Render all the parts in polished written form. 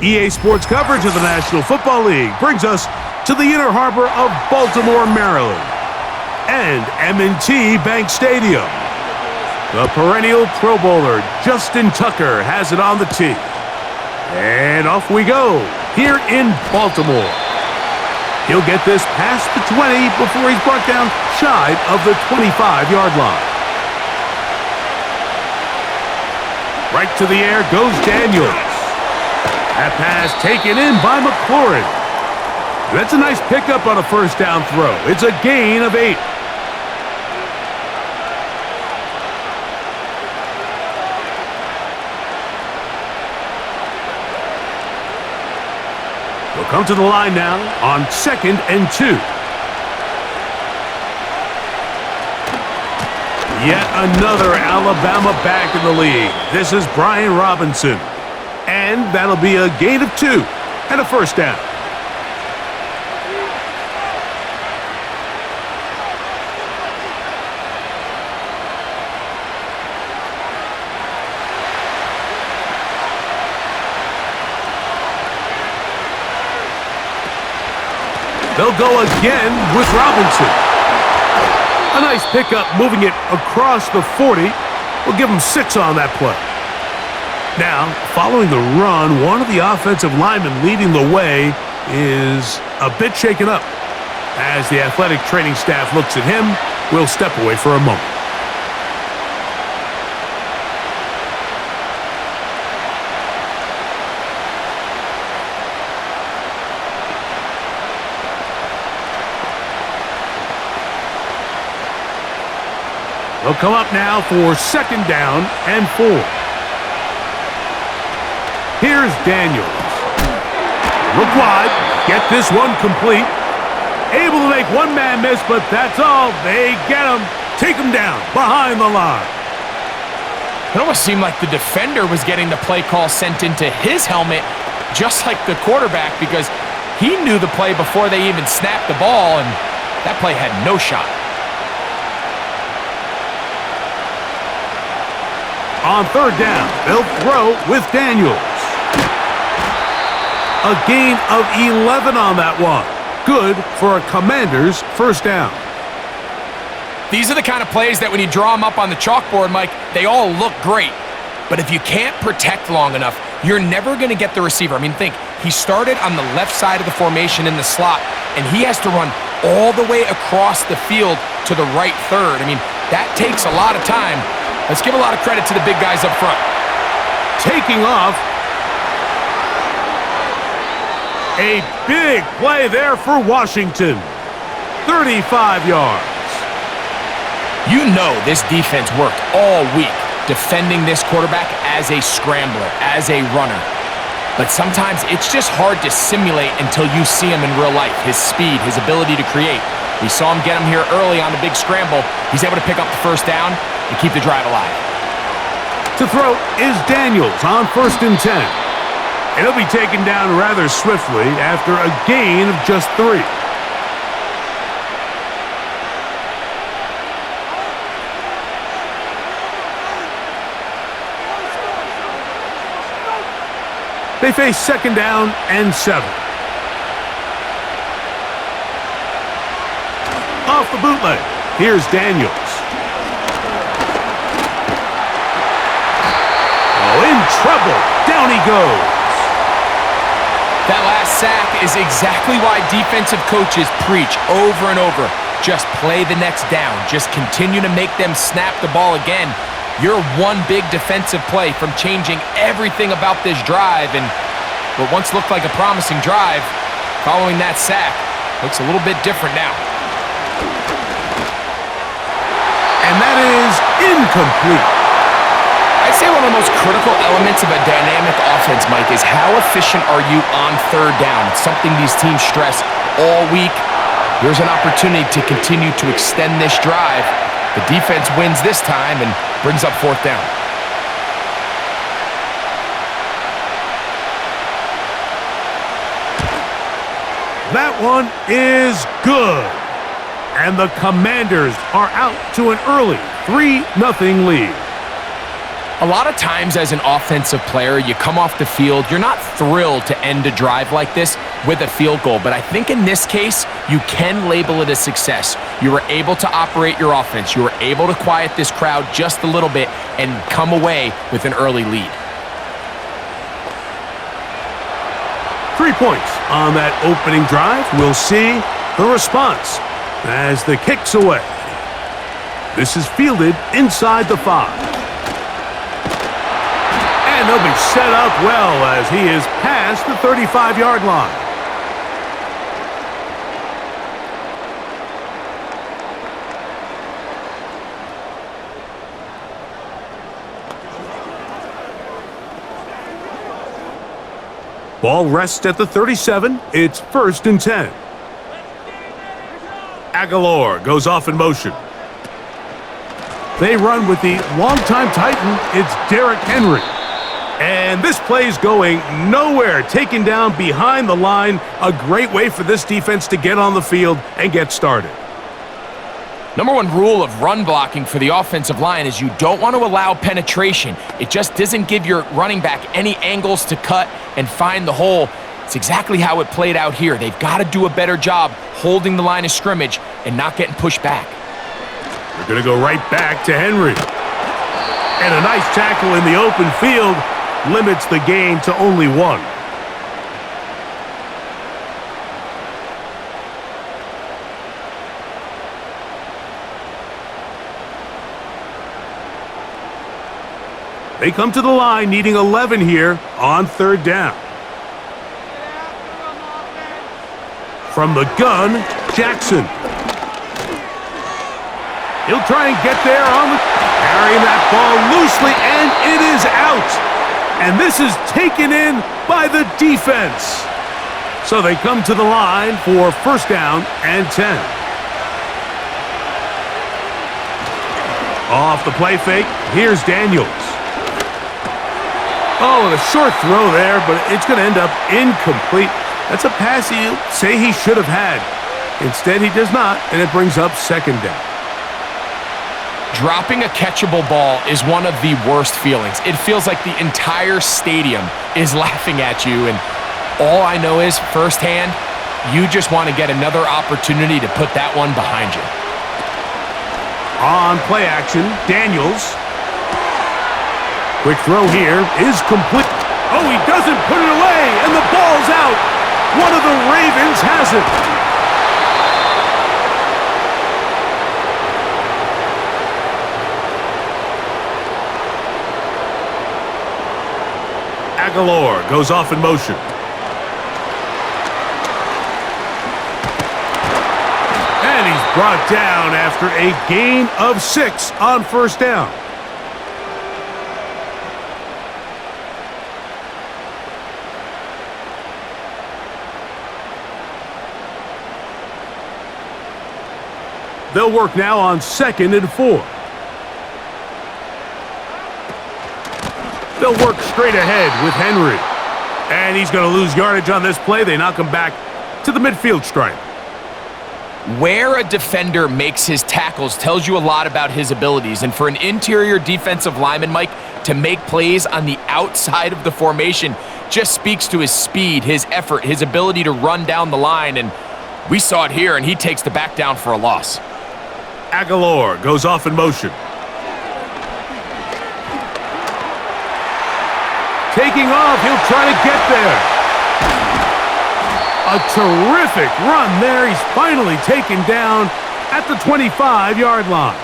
EA Sports coverage of the National Football League brings us to the inner harbor of Baltimore, Maryland, and M&T Bank Stadium. The perennial Pro Bowler, Justin Tucker, has it on the tee. And off we go, here in Baltimore. He'll get this past the 20 before he's brought down shy of the 25-yard line. Right to the air goes Daniels. That pass taken in by McLaurin. That's a nice pickup on a first down throw. It's a gain of 8. We'll come to the line now on 2nd and 2. Yet another Alabama back in the league. This is Brian Robinson. And that'll be a gain of 2 and a first down. They'll go again with Robinson. A nice pickup moving it across the 40. We'll give him 6 on that play. Now, following the run, one of the offensive linemen leading the way is a bit shaken up. As the athletic training staff looks at him, we'll step away for a moment. They'll come up now for 2nd down and 4. Here's Daniels. Look wide. Get this one complete. Able to make one man miss, but that's all. They get him. Take him down behind the line. It almost seemed like the defender was getting the play call sent into his helmet, just like the quarterback, because he knew the play before they even snapped the ball, and that play had no shot. On 3rd down, they'll throw with Daniels. A gain of 11 on that one. Good for a Commander's first down. These are the kind of plays that when you draw them up on the chalkboard, Mike, they all look great. But if you can't protect long enough, you're never going to get the receiver. I mean, think, he started on the left side of the formation in the slot, and he has to run all the way across the field to the right third. I mean, that takes a lot of time. Let's give a lot of credit to the big guys up front. Taking off. A big play there for Washington. 35 yards. You know this defense worked all week defending this quarterback as a scrambler, as a runner. But sometimes it's just hard to simulate until you see him in real life. His speed, his ability to create. We saw him get him here early on the big scramble. He's able to pick up the first down and keep the drive alive. To throw is Daniels on 1st and 10. And he'll be taken down rather swiftly after a gain of just 3. They face 2nd down and 7. Off the bootleg, here's Daniels. Oh, in trouble. Down he goes. That last sack is exactly why defensive coaches preach over and over. Just play the next down. Just continue to make them snap the ball again. You're one big defensive play from changing everything about this drive, and what once looked like a promising drive, following that sack, looks a little bit different now. And that is incomplete. I'd say one of the most critical elements of a dynamic offense, Mike, is how efficient are you on 3rd down. It's something these teams stress all week. Here's an opportunity to continue to extend this drive. The defense wins this time and brings up 4th down. That one is good. And the Commanders are out to an early 3-0 lead. A lot of times as an offensive player, you come off the field, you're not thrilled to end a drive like this with a field goal, but I think in this case, you can label it a success. You were able to operate your offense. You were able to quiet this crowd just a little bit and come away with an early lead. 3 points on that opening drive. We'll see the response as the kick's away. This is fielded inside the 5. And they'll be set up well as he is past the 35-yard line. Ball rests at the 37. It's 1st and 10. Aguilar goes off in motion. They run with the longtime Titan. It's Derrick Henry. And this play's going nowhere, taken down behind the line. A great way for this defense to get on the field and get started. Number one rule of run blocking for the offensive line is you don't want to allow penetration. It just doesn't give your running back any angles to cut and find the hole. It's exactly how it played out here. They've got to do a better job holding the line of scrimmage and not getting pushed back. They're going to go right back to Henry. And a nice tackle in the open field limits the gain to only 1. They come to the line needing 11 here on 3rd down. From the gun, Jackson. He'll try and get there on the... carrying that ball loosely, and it is out. And this is taken in by the defense. So they come to the line for 1st down and 10. Off the play fake, here's Daniels. Oh, and a short throw there, but it's going to end up incomplete. That's a pass he'll say he should have had. Instead, he does not, and it brings up 2nd down. Dropping a catchable ball is one of the worst feelings. It feels like the entire stadium is laughing at you, and all I know is, firsthand, you just want to get another opportunity to put that one behind you. On play action, Daniels. Quick throw here is complete. Oh, he doesn't put it away, and the ball's out. One of the Ravens has it. Aguilar goes off in motion. And he's brought down after a gain of 6 on 1st down. They'll work now on 2nd and 4. They'll work straight ahead with Henry. And he's going to lose yardage on this play. They knock him back to the midfield stripe. Where a defender makes his tackles tells you a lot about his abilities. And for an interior defensive lineman, Mike, to make plays on the outside of the formation just speaks to his speed, his effort, his ability to run down the line. And we saw it here, and he takes the back down for a loss. Aguilar goes off in motion. Taking off, he'll try to get there. A terrific run there. He's finally taken down at the 25-yard line.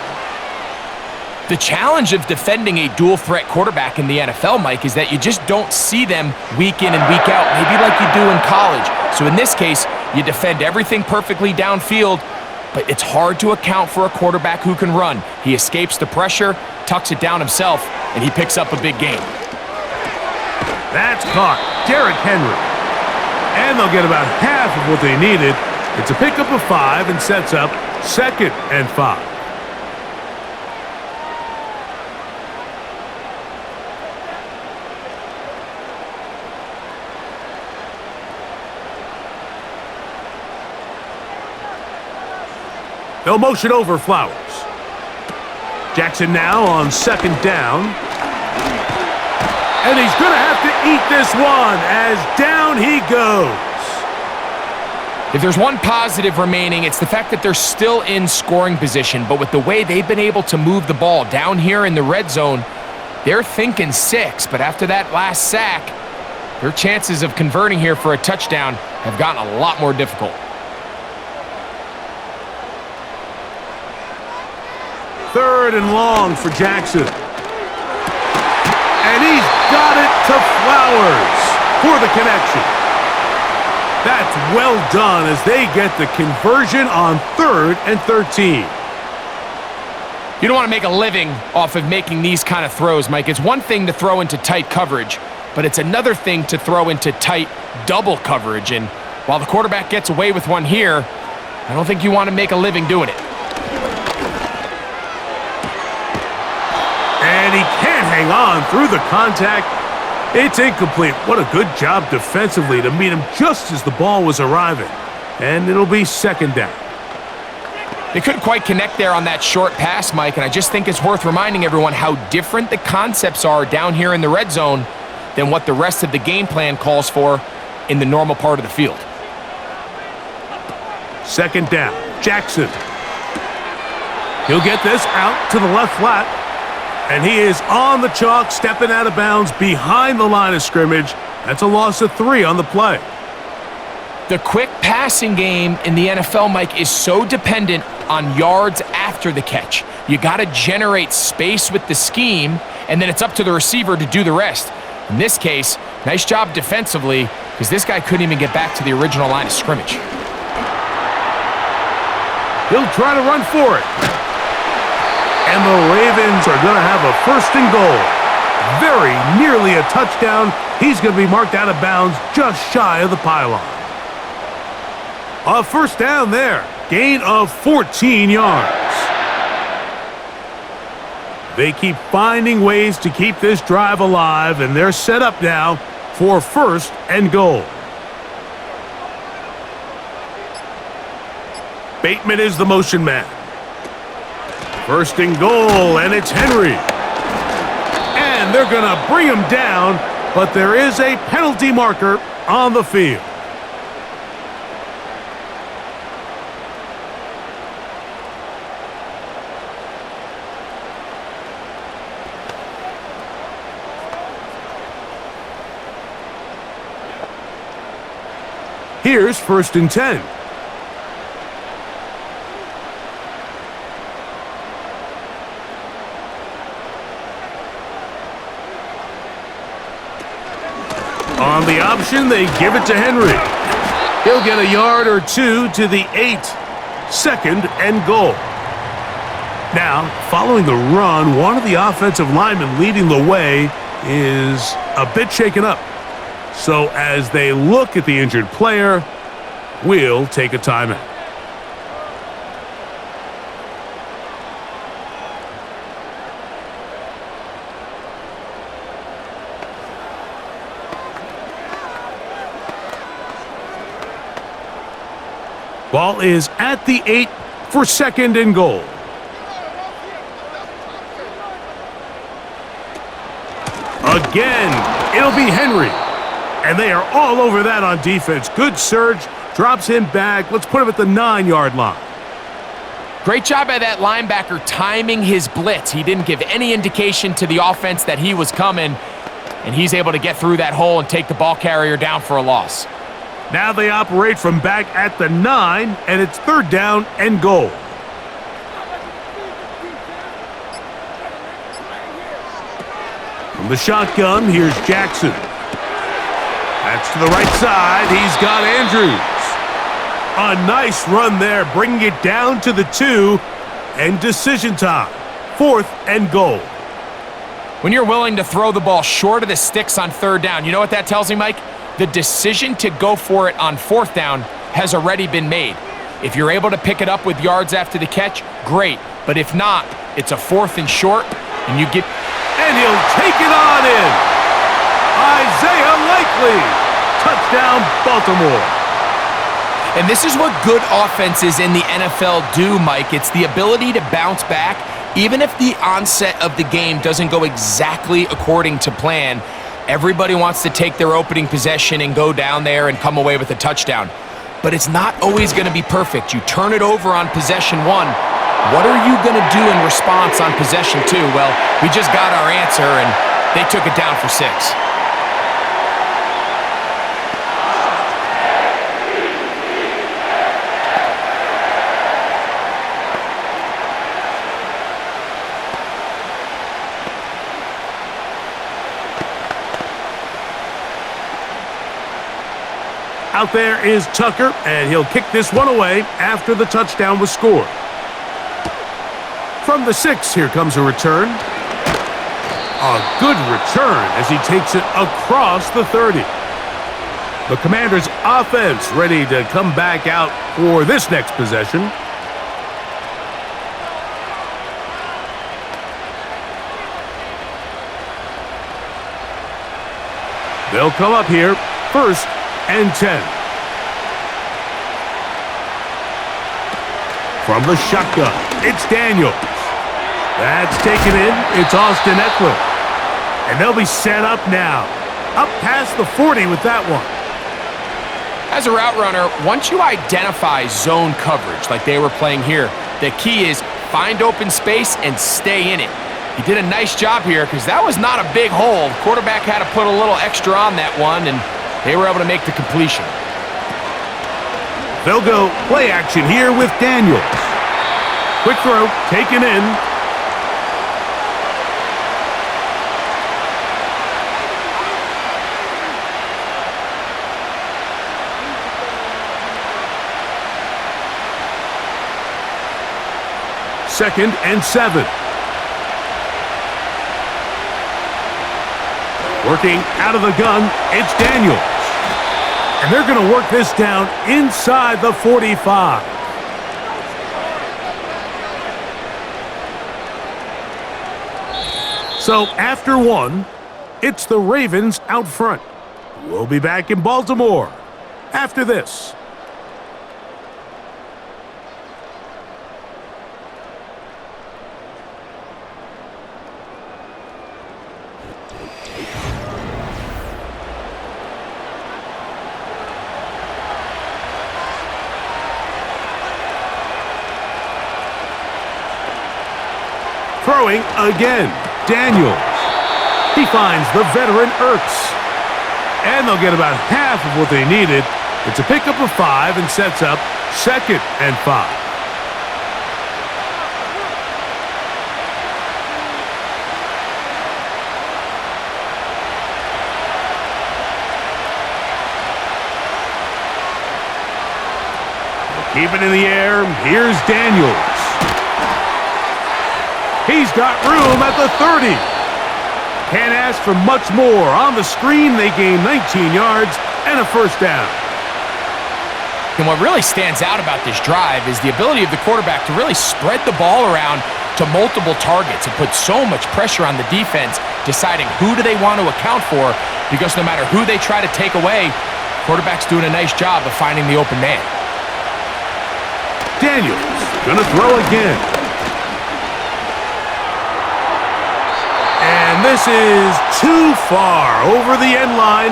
The challenge of defending a dual-threat quarterback in the NFL, Mike, is that you just don't see them week in and week out, maybe like you do in college. So in this case, you defend everything perfectly downfield, but it's hard to account for a quarterback who can run. He escapes the pressure, tucks it down himself, and he picks up a big gain. That's caught. Derrick Henry. And they'll get about half of what they needed. It's a pickup of 5 and sets up 2nd and 5. They'll motion over Flowers. Jackson now on 2nd down. And he's going to have to eat this one as down he goes. If there's one positive remaining, it's the fact that they're still in scoring position. But with the way they've been able to move the ball down here in the red zone, they're thinking 6. But after that last sack, their chances of converting here for a touchdown have gotten a lot more difficult. Third and long for Jackson. And he's got it to Flowers for the connection. That's well done as they get the conversion on 3rd and 13. You don't want to make a living off of making these kind of throws, Mike. It's one thing to throw into tight coverage, but it's another thing to throw into tight double coverage. And while the quarterback gets away with one here, I don't think you want to make a living doing it. And he can't hang on through the contact. It's incomplete. What a good job defensively to meet him just as the ball was arriving. And it'll be 2nd down. They couldn't quite connect there on that short pass, Mike, and I just think it's worth reminding everyone how different the concepts are down here in the red zone than what the rest of the game plan calls for in the normal part of the field. 2nd down, Jackson. He'll get this out to the left flat, and he is on the chalk, stepping out of bounds behind the line of scrimmage. That's a loss of 3 on the play. The quick passing game in the NFL, Mike, is so dependent on yards after the catch. You got to generate space with the scheme, and then it's up to the receiver to do the rest. In this case, nice job defensively, because this guy couldn't even get back to the original line of scrimmage. He'll try to run for it. And the Ravens are going to have a 1st and goal. Very nearly a touchdown. He's going to be marked out of bounds just shy of the pylon. A 1st down there. Gain of 14 yards. They keep finding ways to keep this drive alive, and they're set up now for 1st and goal. Bateman is the motion man. 1st and goal, and it's Henry. And they're going to bring him down, but there is a penalty marker on the field. Here's 1st and 10. On the option, they give it to Henry. He'll get a yard or 2 to the 8. 2nd and goal. Now, following the run, one of the offensive linemen leading the way is a bit shaken up. So as they look at the injured player, we'll take a timeout. Ball is at the 8 for 2nd and goal. Again, it'll be Henry. And they are all over that on defense. Good surge, drops him back. Let's put him at the 9-yard line. Great job by that linebacker timing his blitz. He didn't give any indication to the offense that he was coming, and he's able to get through that hole and take the ball carrier down for a loss. Now they operate from back at the 9, and it's 3rd down and goal. From the shotgun, here's Jackson. That's to the right side. He's got Andrews. A nice run there, bringing it down to the 2, and decision time. 4th and goal. When you're willing to throw the ball short of the sticks on 3rd down, you know what that tells me, Mike? The decision to go for it on 4th down has already been made. If you're able to pick it up with yards after the catch, great. But if not, it's a 4th and short, and you get... And he'll take it on in. Isaiah Likely. Touchdown, Baltimore. And this is what good offenses in the NFL do, Mike. It's the ability to bounce back, even if the onset of the game doesn't go exactly according to plan. Everybody wants to take their opening possession and go down there and come away with a touchdown. But it's not always going to be perfect. You turn it over on possession 1. What are you going to do in response on possession 2? Well, we just got our answer, and they took it down for 6. Out there is Tucker, and he'll kick this one away after the touchdown was scored. From the 6, here comes a return. A good return as he takes it across the 30. The Commanders' offense ready to come back out for this next possession. They'll come up here, 1st and 10. From the shotgun, it's Daniels. That's taken in. It's Austin Eckler. And they'll be set up now. Up past the 40 with that one. As a route runner, once you identify zone coverage like they were playing here, the key is find open space and stay in it. He did a nice job here because that was not a big hole. The quarterback had to put a little extra on that one, and they were able to make the completion. They'll go play action here with Daniels. Quick throw, taken in. Second and 7. Working out of the gun, it's Daniels. And they're going to work this down inside the 45. So after 1, it's the Ravens out front. We'll be back in Baltimore after this. Throwing again, Daniels. He finds the veteran Ertz. And they'll get about half of what they needed. It's a pickup of 5 and sets up 2nd and 5. Keep it in the air. Here's Daniels. He's got room at the 30. Can't ask for much more. On the screen, they gain 19 yards and a 1st down. And what really stands out about this drive is the ability of the quarterback to really spread the ball around to multiple targets and put so much pressure on the defense, deciding who do they want to account for, because no matter who they try to take away, quarterback's doing a nice job of finding the open man. Daniels gonna throw again. And this is too far over the end line.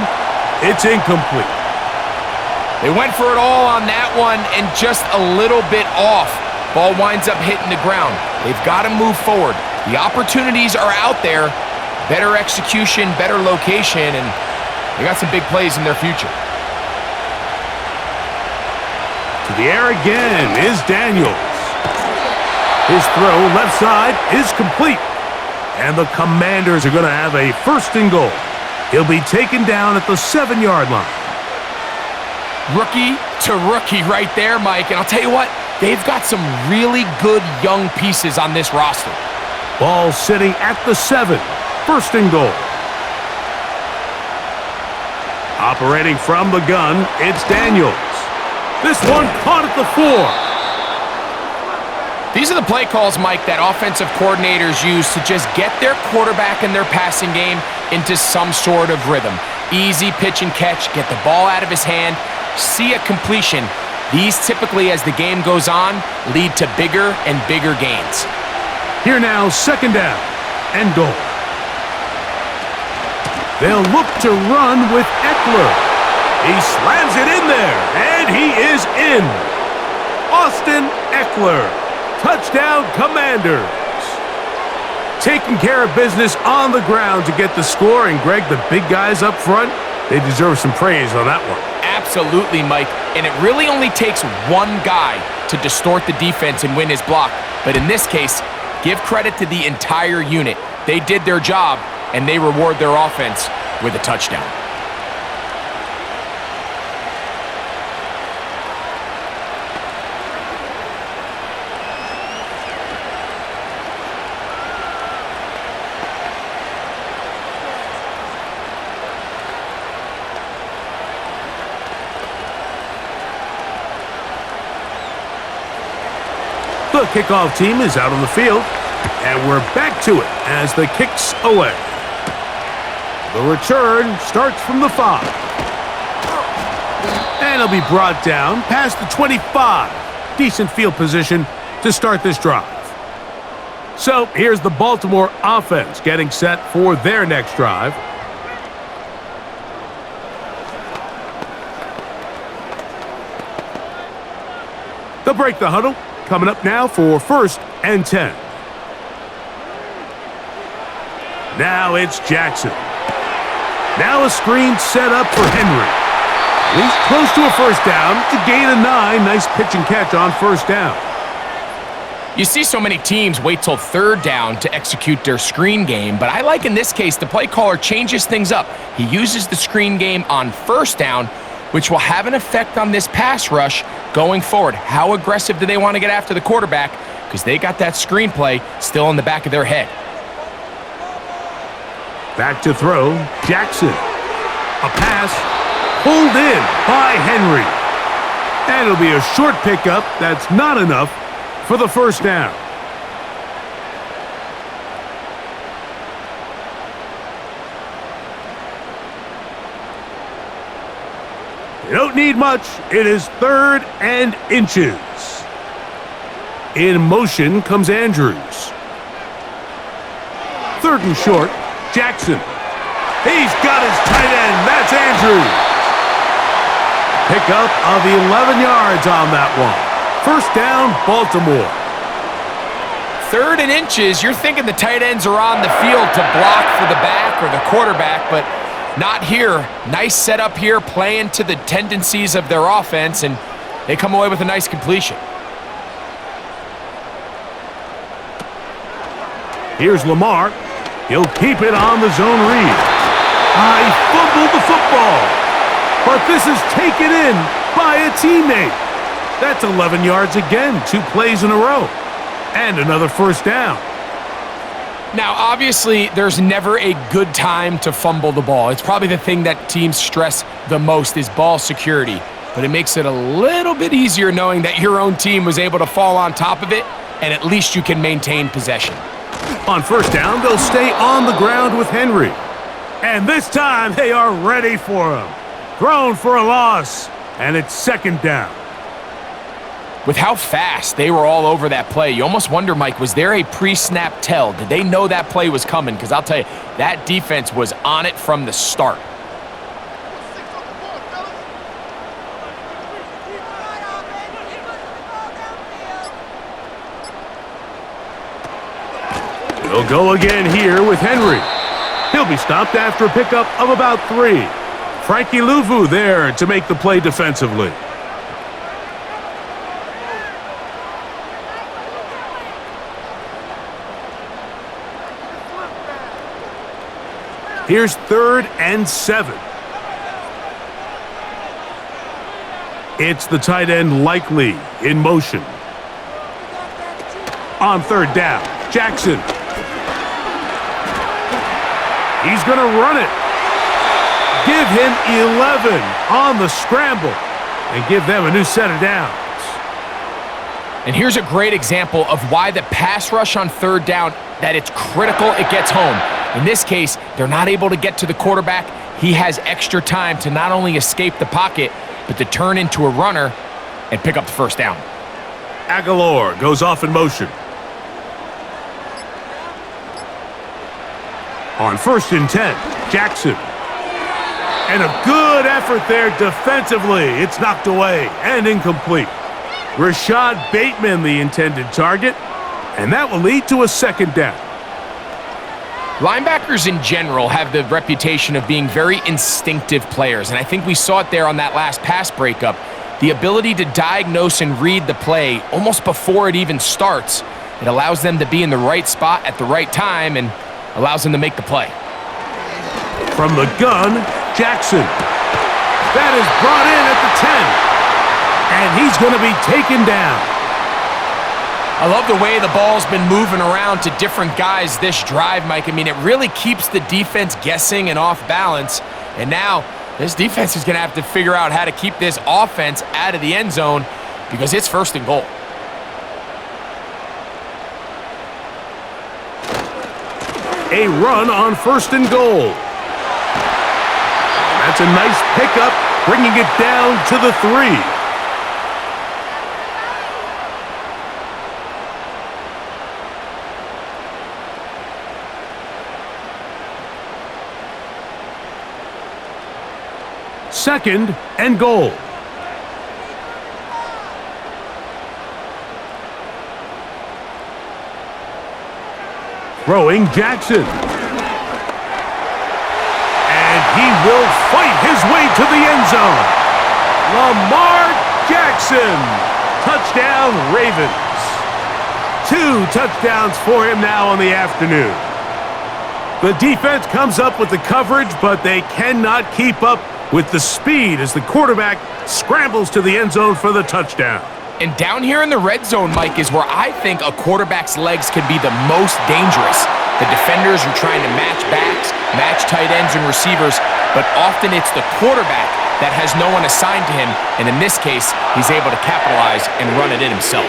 It's incomplete. They went for it all on that one and just a little bit off. Ball winds up hitting the ground. They've got to move forward. The opportunities are out there. Better execution, better location, and they got some big plays in their future. To the air again is Daniels. His throw left side is complete. And the Commanders are going to have a 1st and goal. He'll be taken down at the 7-yard line. Rookie to rookie right there, Mike. And I'll tell you what, they've got some really good young pieces on this roster. Ball sitting at the 7. 1st and goal. Operating from the gun, it's Daniels. This one caught at the 4. These are the play calls, Mike, that offensive coordinators use to just get their quarterback and their passing game into some sort of rhythm. Easy pitch and catch, get the ball out of his hand, see a completion. These typically, as the game goes on, lead to bigger and bigger gains. Here now, 2nd down and goal. They'll look to run with Eckler. He slams it in there, and he is in. Austin Eckler, touchdown Commanders. Taking care of business on the ground to get the score, and Greg, the big guys up front, they deserve some praise on that one. Absolutely, Mike, and it really only takes one guy to distort the defense and win his block. But in this case, give credit to the entire unit. They did their job, and they reward their offense with a touchdown. The kickoff team is out on the field, and we're back to it as the kick's away. The return starts from the 5. And it'll be brought down past the 25. Decent field position to start this drive. So here's the Baltimore offense getting set for their next drive. They'll break the huddle. Coming up now for 1st and 10. Now it's Jackson. Now a screen set up for Henry. He's close to a first down to gain a 9. Nice pitch and catch on first down. You see so many teams wait till 3rd down to execute their screen game, but I like in this case the play caller changes things up. He uses the screen game on 1st down, which will have an effect on this pass rush going forward. How aggressive do they want to get after the quarterback? Because they got that screenplay still in the back of their head. Back to throw, Jackson. A pass pulled in by Henry. And it'll be a short pickup. That's not enough for the first down. You don't need much. It is 3rd and inches. In motion comes Andrews. 3rd and short, Jackson. He's got his tight end. That's Andrews. Pickup of 11 yards on that one. First down, Baltimore. 3rd and inches, you're thinking the tight ends are on the field to block for the back or the quarterback, but not here. Nice setup here, playing to the tendencies of their offense, and they come away with a nice completion. Here's Lamar. He'll keep it on the zone read. He fumbled the football, but this is taken in by a teammate. That's 11 yards again, 2 plays in a row, and another first down. Now, obviously, there's never a good time to fumble the ball. It's probably the thing that teams stress the most is ball security. But it makes it a little bit easier knowing that your own team was able to fall on top of it, and at least you can maintain possession. On first down, they'll stay on the ground with Henry. And this time, they are ready for him. Thrown for a loss, and it's 2nd down. With how fast they were all over that play, you almost wonder, Mike, was there a pre-snap tell? Did they know that play was coming? Because I'll tell you, that defense was on it from the start. They'll go again here with Henry. He'll be stopped after a pickup of about 3. Frankie Louvu there to make the play defensively. Here's 3rd and 7. It's the tight end Likely in motion. On 3rd down, Jackson. He's going to run it. Give him 11 on the scramble and give them a new set of downs. And here's a great example of why the pass rush on 3rd down, that it's critical it gets home. In this case, they're not able to get to the quarterback. He has extra time to not only escape the pocket, but to turn into a runner and pick up the first down. Aguilar goes off in motion. On 1st and 10, Jackson. And a good effort there defensively. It's knocked away and incomplete. Rashad Bateman, the intended target, and that will lead to a 2nd down. Linebackers in general have the reputation of being very instinctive players, and I think we saw it there on that last pass breakup. The ability to diagnose and read the play almost before it even starts. It allows them to be in the right spot at the right time and allows them to make the play. From the gun, Jackson. That is brought in at the 10. And he's going to be taken down. I love the way the ball's been moving around to different guys this drive, Mike. I mean, it really keeps the defense guessing and off balance. And now this defense is going to have to figure out how to keep this offense out of the end zone because it's 1st and goal. A run on 1st and goal. That's a nice pickup, bringing it down to the 3. Second and goal. Throwing Jackson. And he will fight his way to the end zone. Lamar Jackson. Touchdown, Ravens. 2 touchdowns for him now on the afternoon. The defense comes up with the coverage, but they cannot keep up with the speed as the quarterback scrambles to the end zone for the touchdown. And down here in the red zone, Mike, is where I think a quarterback's legs can be the most dangerous. The defenders are trying to match backs, match tight ends and receivers, but often it's the quarterback that has no one assigned to him, and in this case, he's able to capitalize and run it in himself.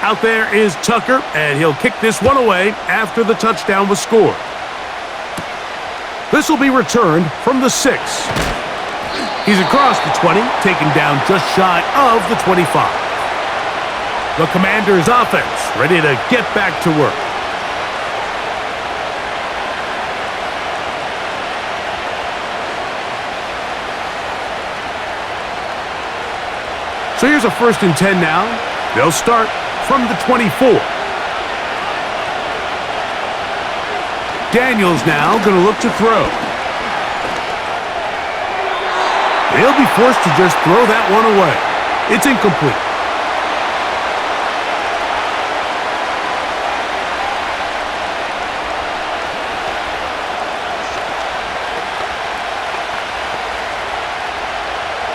Out there is Tucker, and he'll kick this one away after the touchdown was scored. This will be returned from the 6. He's across the 20, taken down just shy of the 25. The Commanders' offense ready to get back to work. So here's a 1st and 10 now. They'll start from the 24. Daniels now going to look to throw. He'll be forced to just throw that one away. It's incomplete.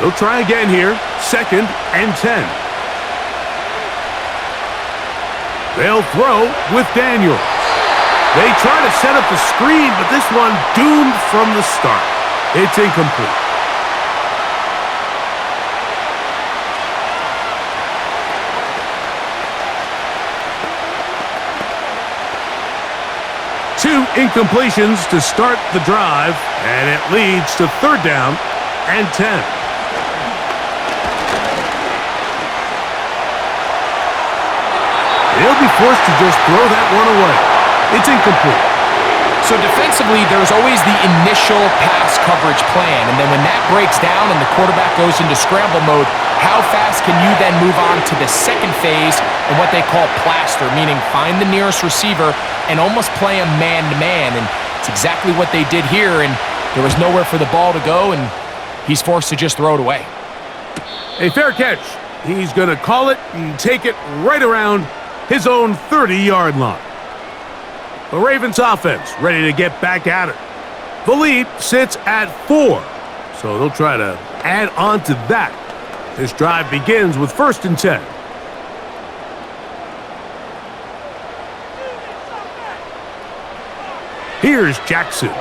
They'll try again here. 2nd and 10. They'll throw with Daniels. They try to set up the screen, but this one doomed from the start. It's incomplete. Two incompletions to start the drive, and it leads to 3rd down and 10. He'll be forced to just throw that one away. It's incomplete. So defensively, there's always the initial pass coverage plan, and then when that breaks down and the quarterback goes into scramble mode, how fast can you then move on to the 2nd phase and what they call plaster, meaning find the nearest receiver and almost play him man-to-man, and it's exactly what they did here, and there was nowhere for the ball to go, and he's forced to just throw it away. A fair catch. He's going to call it and take it right around his own 30-yard line. The Ravens offense ready to get back at it. The lead sits at 4, so they'll try to add on to that. This drive begins with 1st and 10. Here's Jackson.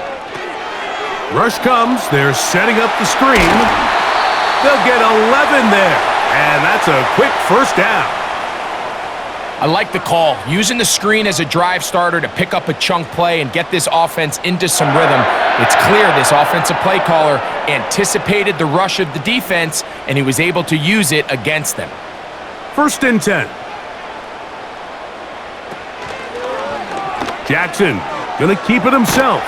Rush comes. They're setting up the screen. They'll get 11 there, and that's a quick 1st down. I like the call, using the screen as a drive starter to pick up a chunk play and get this offense into some rhythm. It's clear this offensive play caller anticipated the rush of the defense, and he was able to use it against them. 1st and 10. Jackson gonna keep it himself.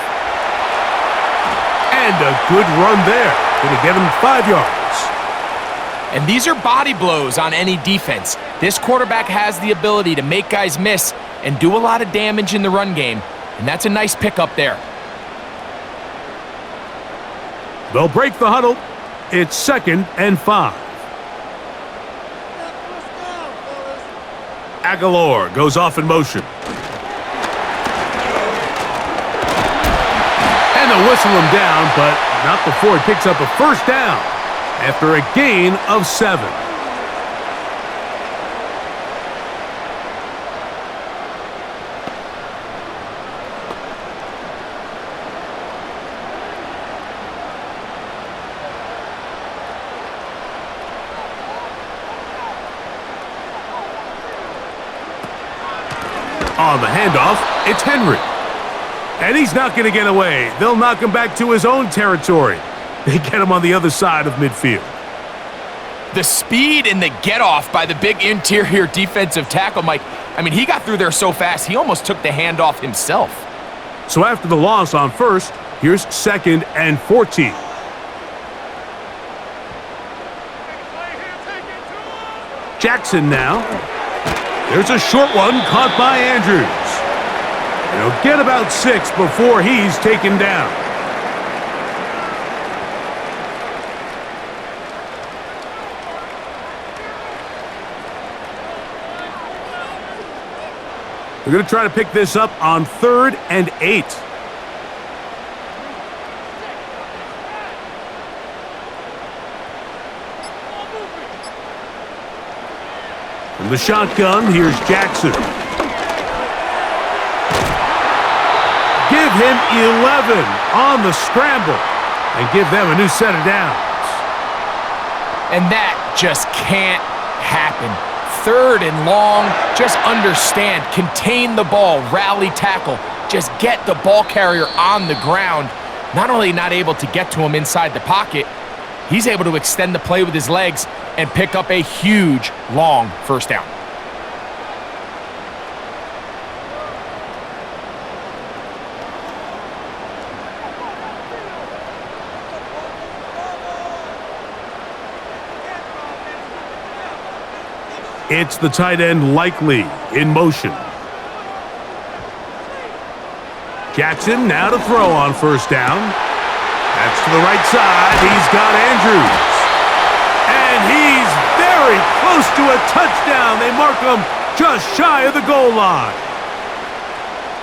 And a good run there. Gonna get him 5 yards. And these are body blows on any defense. This quarterback has the ability to make guys miss and do a lot of damage in the run game, and that's a nice pickup there. They'll break the huddle. It's 2nd and 5. Aguilar goes off in motion. And they'll whistle him down, but not before he picks up a 1st down after a gain of 7. On the handoff, it's Henry. And he's not going to get away. They'll knock him back to his own territory. They get him on the other side of midfield. The speed and the get-off by the big interior defensive tackle, Mike. I mean, he got through there so fast, he almost took the handoff himself. So after the loss on 1st, here's 2nd and 14. Jackson now. There's a short one caught by Andrews. And he'll get about 6 before he's taken down. We're going to try to pick this up on 3rd and 8. From the shotgun, here's Jackson. Give him 11 on the scramble and give them a new set of downs. And that just can't happen. 3rd and long, just understand, contain the ball, rally tackle, just get the ball carrier on the ground. Not only not able to get to him inside the pocket, he's able to extend the play with his legs and pick up a huge, long 1st down. It's the tight end Likely in motion. Jackson now to throw on 1st down. That's to the right side. He's got Andrews. And he's very close to a touchdown. They mark him just shy of the goal line.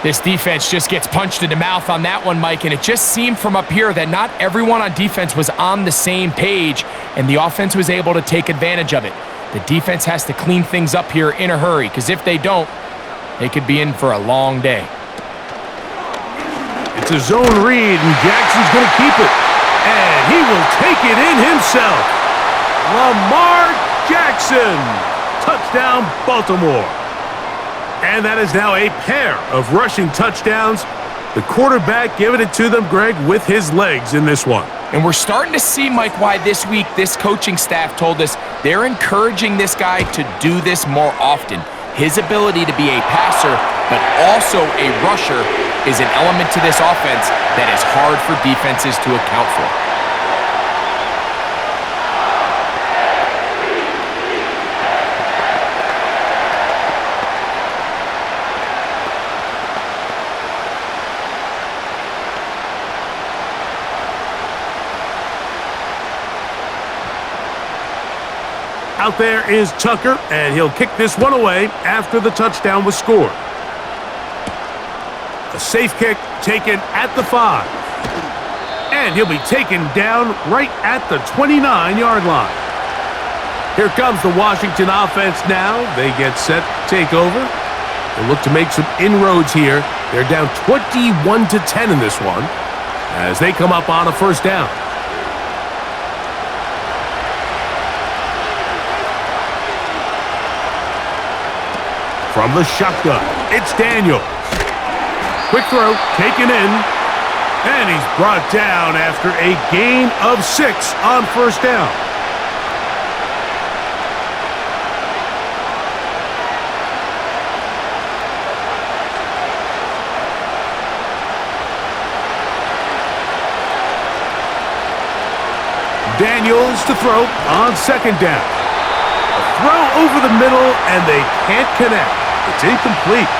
This defense just gets punched in the mouth on that one, Mike, and it just seemed from up here that not everyone on defense was on the same page, and the offense was able to take advantage of it. The defense has to clean things up here in a hurry, because if they don't, they could be in for a long day. It's a zone read, and Jackson's going to keep it. And he will take it in himself. Lamar Jackson. Touchdown, Baltimore. And that is now a pair of rushing touchdowns. The quarterback giving it to them, Greg, with his legs in this one. And we're starting to see, Mike, why this week this coaching staff told us they're encouraging this guy to do this more often. His ability to be a passer, but also a rusher, is an element to this offense that is hard for defenses to account for. Out there is Tucker, and he'll kick this one away after the touchdown was scored. A safe kick taken at the 5. And he'll be taken down right at the 29-yard line. Here comes the Washington offense now. They get set to take over. They'll look to make some inroads here. They're down 21-10 in this one as they come up on a 1st down. From the shotgun, it's Daniels. Quick throw, taken in, and he's brought down after a gain of 6 on first down. Daniels to throw on second down. A throw over the middle, and they can't connect. It's incomplete.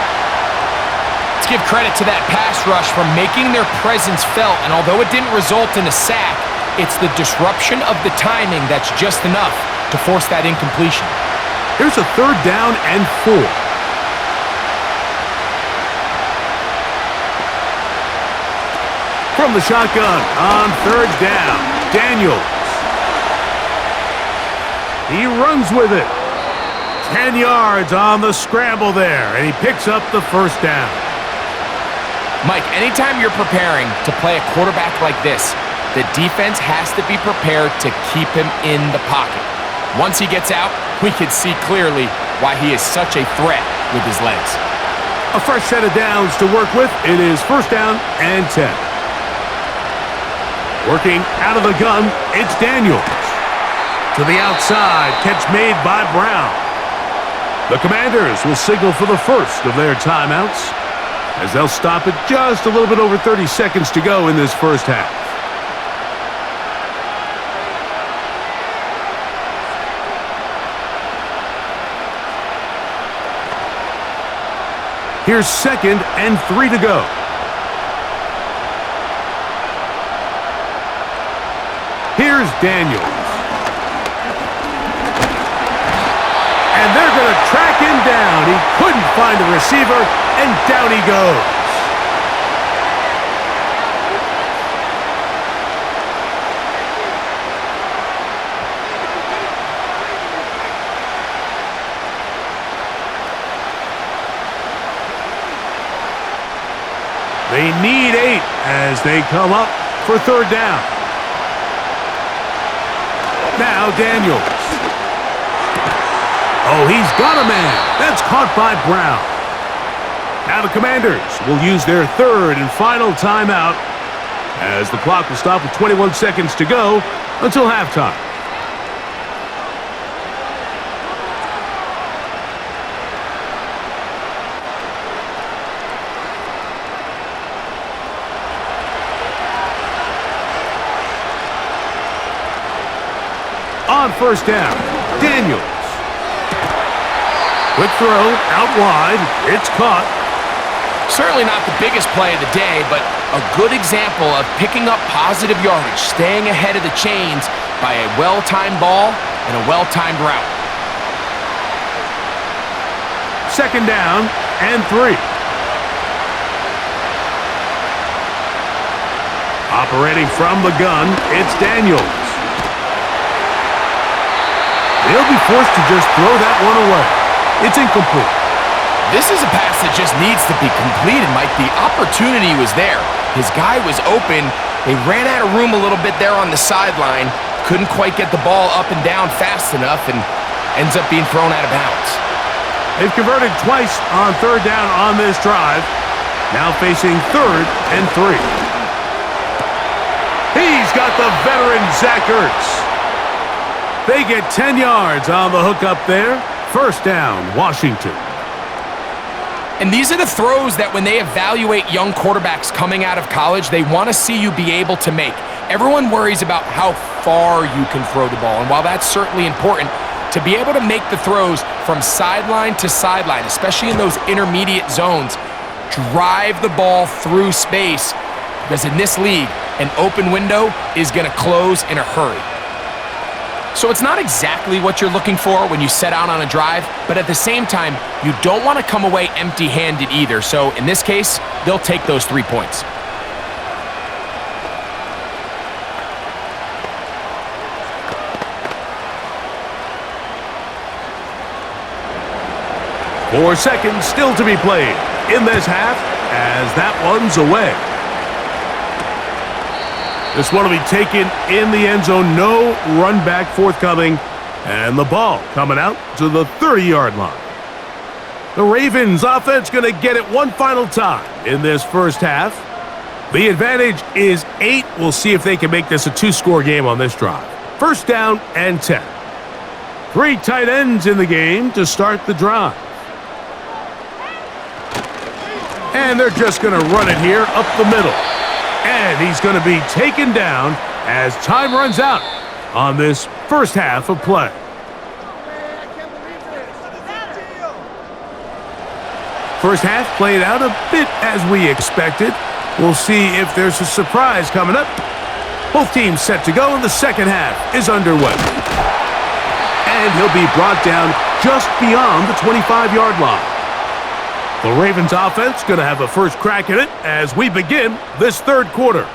Let's give credit to that pass rush for making their presence felt, and although it didn't result in a sack, it's the disruption of the timing that's just enough to force that incompletion. Here's a third down and 4. From the shotgun on third down, Daniels. He runs with it. 10 yards on the scramble there, and he picks up the first down. Mike, anytime you're preparing to play a quarterback like this, the defense has to be prepared to keep him in the pocket. Once he gets out, we can see clearly why he is such a threat with his legs. A fresh set of downs to work with. It is first down and 10. Working out of the gun, it's Daniels. To the outside, catch made by Brown. The Commanders will signal for the first of their timeouts as they'll stop it just a little bit over 30 seconds to go in this first half. Here's second and 3 to go. Here's Daniels. And they're going to track him down. He couldn't find a receiver, and down he goes. They need 8 as they come up for third down. Now Daniels. Oh, he's got a man. That's caught by Brown. Now the Commanders will use their third and final timeout as the clock will stop with 21 seconds to go until halftime. On first down, Daniels. Quick throw, out wide, it's caught. Certainly not the biggest play of the day, but a good example of picking up positive yardage, staying ahead of the chains by a well-timed ball and a well-timed route. Second down and 3. Operating from the gun, it's Daniels. He'll be forced to just throw that one away. It's incomplete. This is a pass that just needs to be completed, Mike. The opportunity was there. His guy was open. They ran out of room a little bit there on the sideline. Couldn't quite get the ball up and down fast enough and ends up being thrown out of bounds. They've converted twice on third down on this drive. Now facing third and 3. He's got the veteran Zach Ertz. They get 10 yards on the hook up there. First down, Washington. And these are the throws that when they evaluate young quarterbacks coming out of college, they want to see you be able to make. Everyone worries about how far you can throw the ball. And while that's certainly important, to be able to make the throws from sideline to sideline, especially in those intermediate zones, drive the ball through space. Because in this league, an open window is going to close in a hurry. So it's not exactly what you're looking for when you set out on a drive, but at the same time, you don't want to come away empty-handed either. So in this case, they'll take those 3 points. Four seconds still to be played in this half as that one's away. This one will be taken in the end zone. No run back forthcoming. And the ball coming out to the 30-yard line. The Ravens offense going to get it one final time in this first half. The advantage is 8. We'll see if they can make this a 2-score game on this drive. First down and 10. 3 tight ends in the game to start the drive. And they're just going to run it here up the middle. And he's going to be taken down as time runs out on this first half of play. First half played out a bit as we expected. We'll see if there's a surprise coming up. Both teams set to go, and the second half is underway. And he'll be brought down just beyond the 25-yard line. The Ravens offense going to have a first crack at it as we begin this third quarter.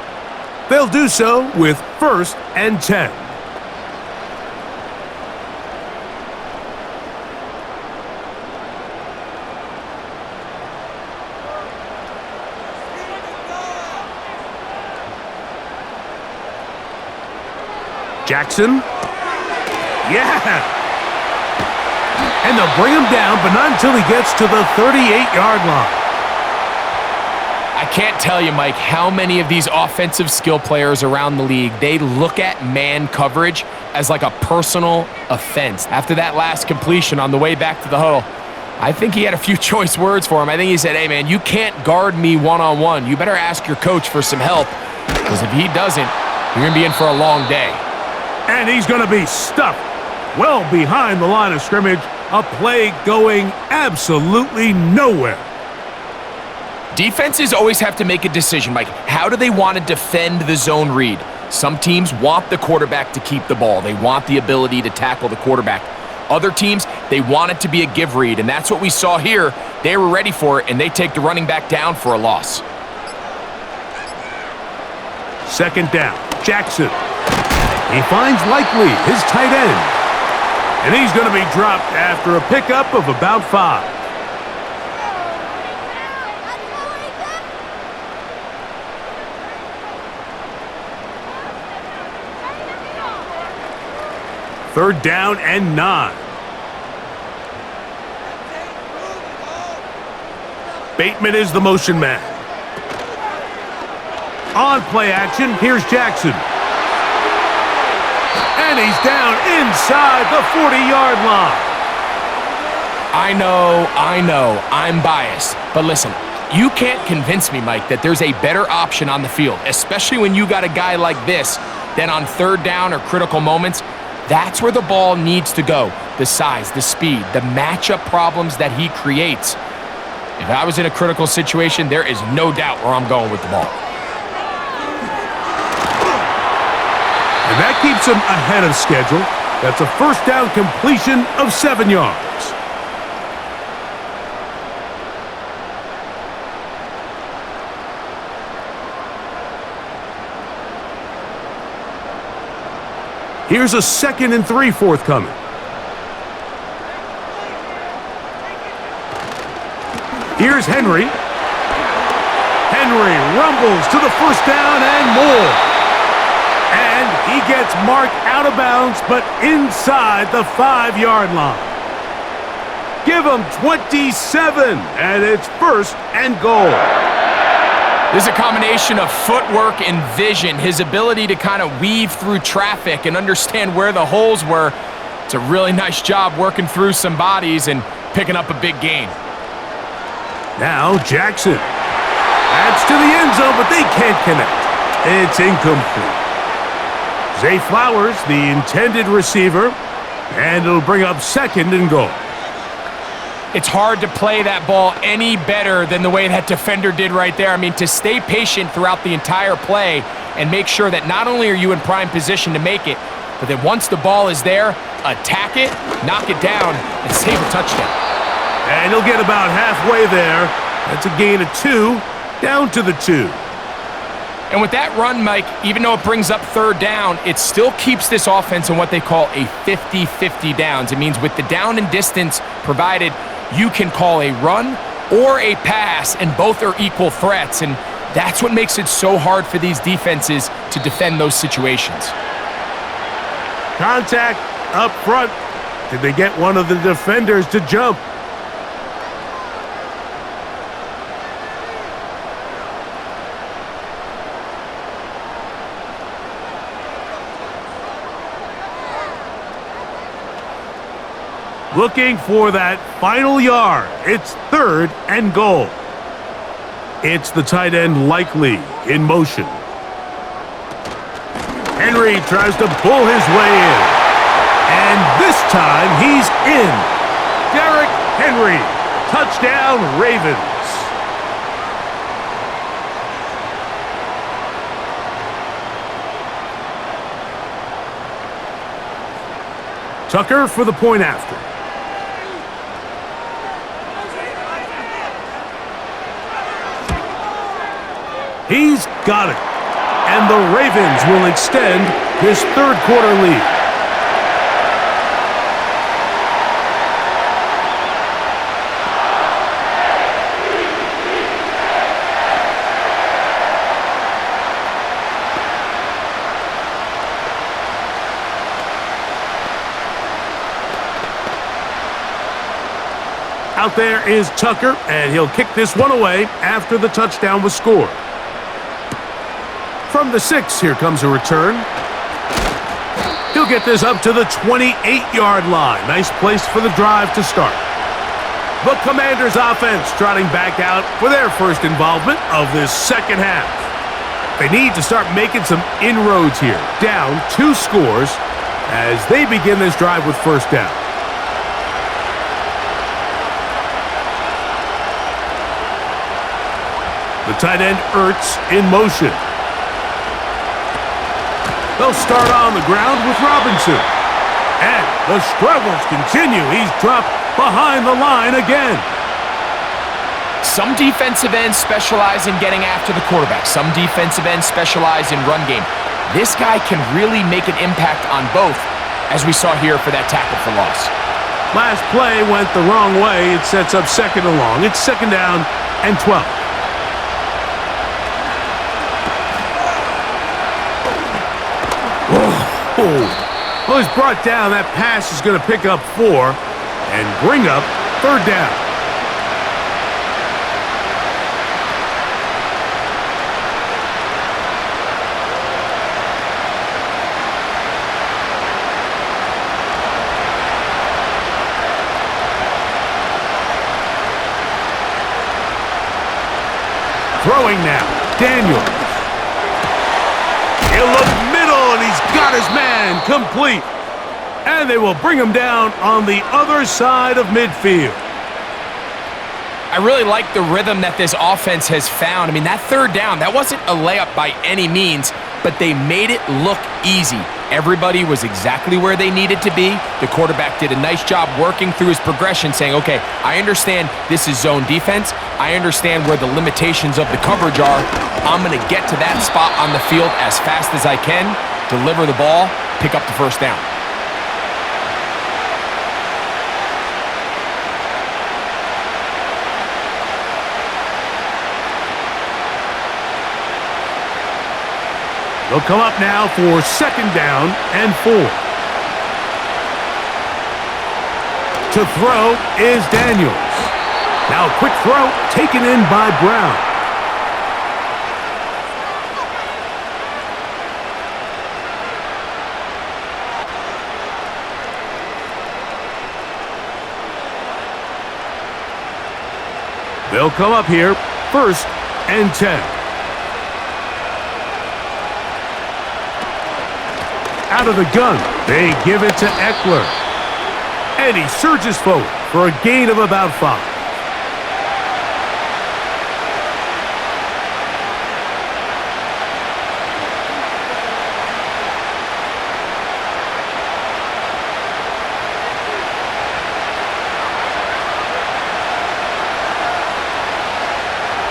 They'll do so with 1st and 10. Jackson. Yeah. And they'll bring him down, but not until he gets to the 38-yard line. I can't tell you, Mike, how many of these offensive skill players around the league, they look at man coverage as like a personal offense. After that last completion on the way back to the huddle, I think he had a few choice words for him. I think he said, hey, man, you can't guard me one-on-one. You better ask your coach for some help, because if he doesn't, you're going to be in for a long day. And he's going to be stuffed well behind the line of scrimmage. A play going absolutely nowhere. Defenses always have to make a decision, Mike. How do they want to defend the zone read? Some teams want the quarterback to keep the ball. They want the ability to tackle the quarterback. Other teams, they want it to be a give read, and that's what we saw here. They were ready for it, and they take the running back down for a loss. Second down, Jackson. He finds Likely, his tight end. And he's going to be dropped after a pickup of about 5. Third down and 9. Bateman is the motion man. On play action, here's Jackson. And he's down inside the 40-yard line. I know, I'm biased. But listen, you can't convince me, Mike, that there's a better option on the field, especially when you got a guy like this, than on third down or critical moments. That's where the ball needs to go. The size, the speed, the matchup problems that he creates. If I was in a critical situation, there is no doubt where I'm going with the ball. And that keeps him ahead of schedule. That's a first down completion of 7 yards. Here's a 2nd and 3 forthcoming. Here's Henry. Henry rumbles to the first down and more. And he gets marked out of bounds, but inside the 5-yard line. Give him 27, and it's 1st and goal. This is a combination of footwork and vision, his ability to kind of weave through traffic and understand where the holes were. It's a really nice job working through some bodies and picking up a big gain. Now Jackson adds to the end zone, but they can't connect. It's incomplete. Zay Flowers, the intended receiver, and it'll bring up 2nd and goal. It's hard to play that ball any better than the way that defender did right there. I mean, to stay patient throughout the entire play and make sure that not only are you in prime position to make it, but that once the ball is there, attack it, knock it down, and save a touchdown. And he'll get about halfway there. That's a gain of 2, down to the 2. And with that run, Mike, even though it brings up third down, it still keeps this offense in what they call a 50-50 downs. It means with the down and distance provided, you can call a run or a pass, and both are equal threats. And that's what makes it so hard for these defenses to defend those situations. Contact up front. Did they get one of the defenders to jump? Looking for that final yard. It's 3rd and goal. It's the tight end Likely in motion. Henry tries to pull his way in. And this time he's in. Derrick Henry. Touchdown, Ravens. Tucker for the point after. He's got it. And the Ravens will extend this 3rd quarter lead. Out there is Tucker, and he'll kick this one away after the touchdown was scored. From the 6, here comes a return. He'll get this up to the 28-yard line. Nice place for the drive to start. The Commanders' offense trotting back out for their first involvement of this second half. They need to start making some inroads here. Down 2 scores as they begin this drive with first down. The tight end Ertz in motion. They'll start on the ground with Robinson. And the struggles continue. He's dropped behind the line again. Some defensive ends specialize in getting after the quarterback. Some defensive ends specialize in run game. This guy can really make an impact on both, as we saw here for that tackle for loss. Last play went the wrong way. It sets up 2nd and long. It's 2nd down and 12. Well, he's brought down. That pass is going to pick up 4 and bring up 3rd down. Throwing now, Daniels. He'll look middle, and he's got his man complete. And they will bring him down on the other side of midfield. I really like the rhythm that this offense has found. I mean, that 3rd down, that wasn't a layup by any means, but they made it look easy. Everybody was exactly where they needed to be. The quarterback did a nice job working through his progression, saying, okay, I understand this is zone defense. I understand where the limitations of the coverage are. I'm going to get to that spot on the field as fast as I can, deliver the ball, pick up the first down. They'll come up now for 2nd down and 4. To throw is Daniels. Now a quick throw taken in by Brown. They'll come up here 1st and 10. Out of the gun, they give it to Eckler. And he surges forward for a gain of about 5.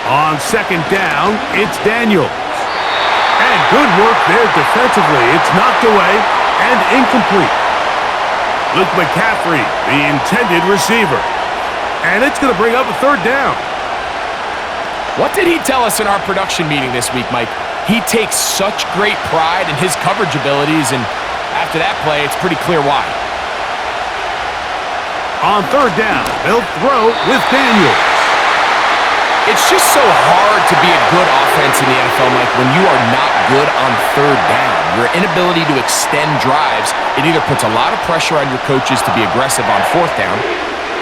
On 2nd down, it's Daniels. And good work there defensively. It's knocked away and incomplete. Luke McCaffrey, the intended receiver. And it's going to bring up a 3rd down. What did he tell us in our production meeting this week, Mike? He takes such great pride in his coverage abilities, and after that play, it's pretty clear why. On 3rd down, they'll throw with Daniels. It's just so hard to be a good offense in the NFL, Mike, when you are not good on third down. Your inability to extend drives, it either puts a lot of pressure on your coaches to be aggressive on fourth down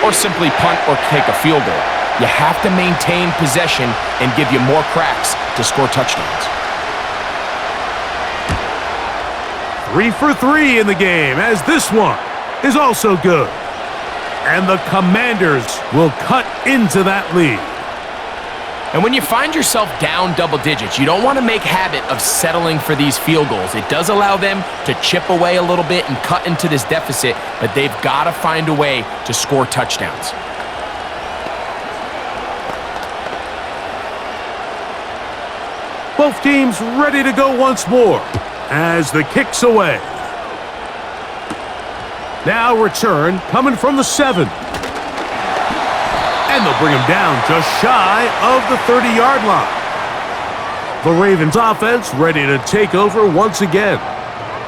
or simply punt or take a field goal. You have to maintain possession and give you more cracks to score touchdowns. 3 for 3 in the game, as this one is also good. And the Commanders will cut into that lead. And when you find yourself down double digits, you don't want to make habit of settling for these field goals. It does allow them to chip away a little bit and cut into this deficit, but they've got to find a way to score touchdowns. Both teams ready to go once more as the kick's away. Now return coming from the 7. And they'll bring him down just shy of the 30-yard line. The Ravens offense ready to take over once again.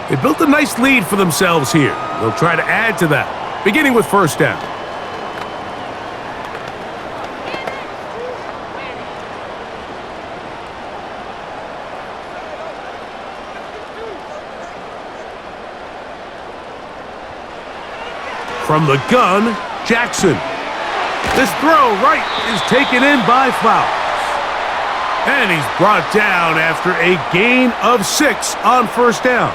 They built a nice lead for themselves here. They'll try to add to that, beginning with first down. From the gun, Jackson. This throw right is taken in by Flowers. And he's brought down after a gain of 6 on first down.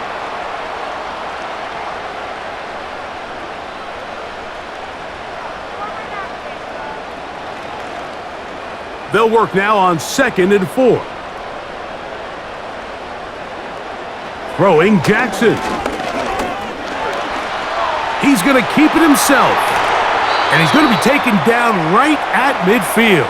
They'll work now on 2nd and 4. Throwing Jackson. He's going to keep it himself. And he's going to be taken down right at midfield.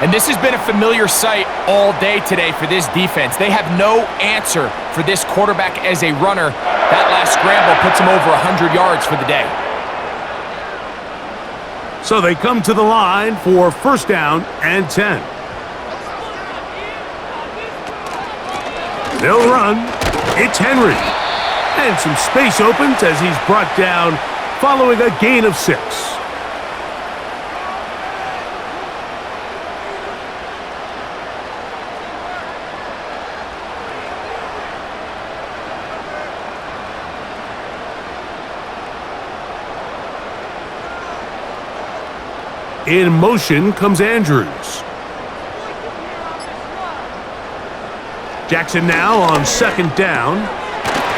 And this has been a familiar sight all day today for this defense. They have no answer for this quarterback as a runner. That last scramble puts him over 100 yards for the day. So they come to the line for first down and 10. They'll run. It's Henry. And some space opens as he's brought down following a gain of 6. In motion comes Andrews. Jackson now on 2nd down.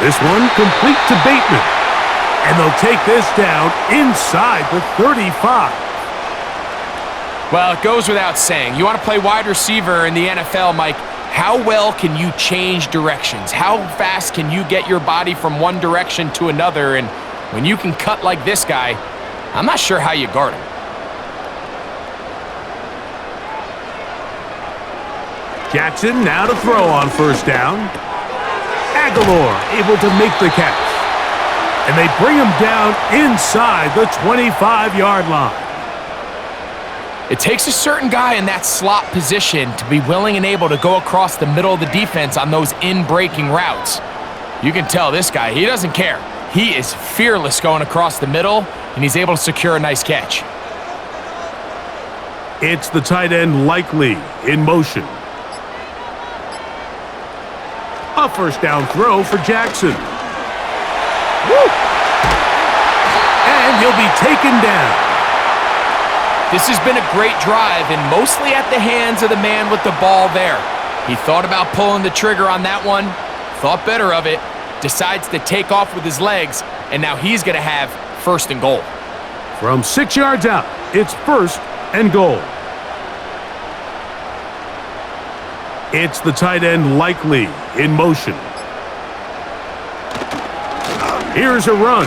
This one complete to Bateman. And they'll take this down inside the 35. Well, it goes without saying. You want to play wide receiver in the NFL, Mike. How well can you change directions? How fast can you get your body from one direction to another? And when you can cut like this guy, I'm not sure how you guard him. Jackson now to throw on first down. Aguilar able to make the catch. And they bring him down inside the 25-yard line. It takes a certain guy in that slot position to be willing and able to go across the middle of the defense on those in-breaking routes. You can tell this guy, he doesn't care. He is fearless going across the middle, and he's able to secure a nice catch. It's the tight end Likely in motion. A first down throw for Jackson. Woo! And he'll be taken down. This has been a great drive, and mostly at the hands of the man with the ball there. He thought about pulling the trigger on that one, thought better of it, decides to take off with his legs, and now he's going to have 1st and goal. From 6 yards out, it's 1st and goal. It's the tight end Likely in motion. Here's a run.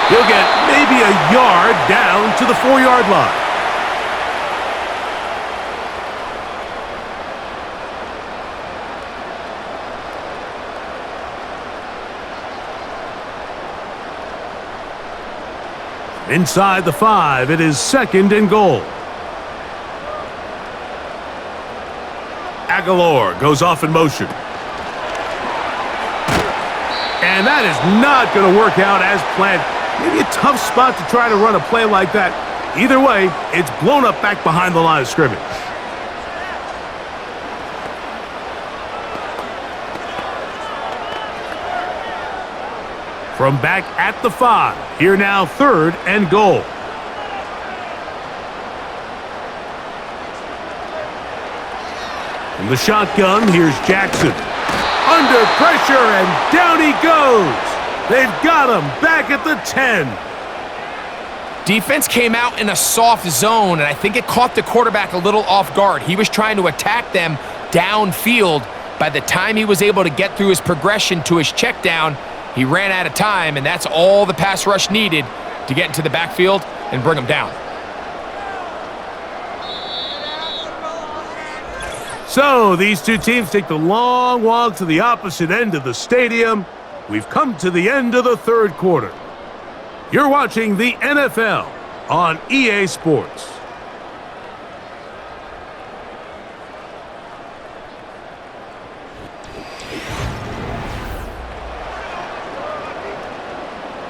He'll get maybe a yard down to the 4-yard line. Inside the 5, it is 2nd and goal. Aguilar goes off in motion. And that is not going to work out as planned. Maybe a tough spot to try to run a play like that. Either way, it's blown up back behind the line of scrimmage. From back at the 5, here now 3rd and goal. From the shotgun, here's Jackson. Under pressure, and down he goes. They've got him back at the 10. Defense came out in a soft zone, and I think it caught the quarterback a little off guard. He was trying to attack them downfield. By the time he was able to get through his progression to his check down, he ran out of time, and that's all the pass rush needed to get into the backfield and bring him down. So these two teams take the long walk to the opposite end of the stadium. We've come to the end of the 3rd quarter. You're watching the NFL on EA Sports.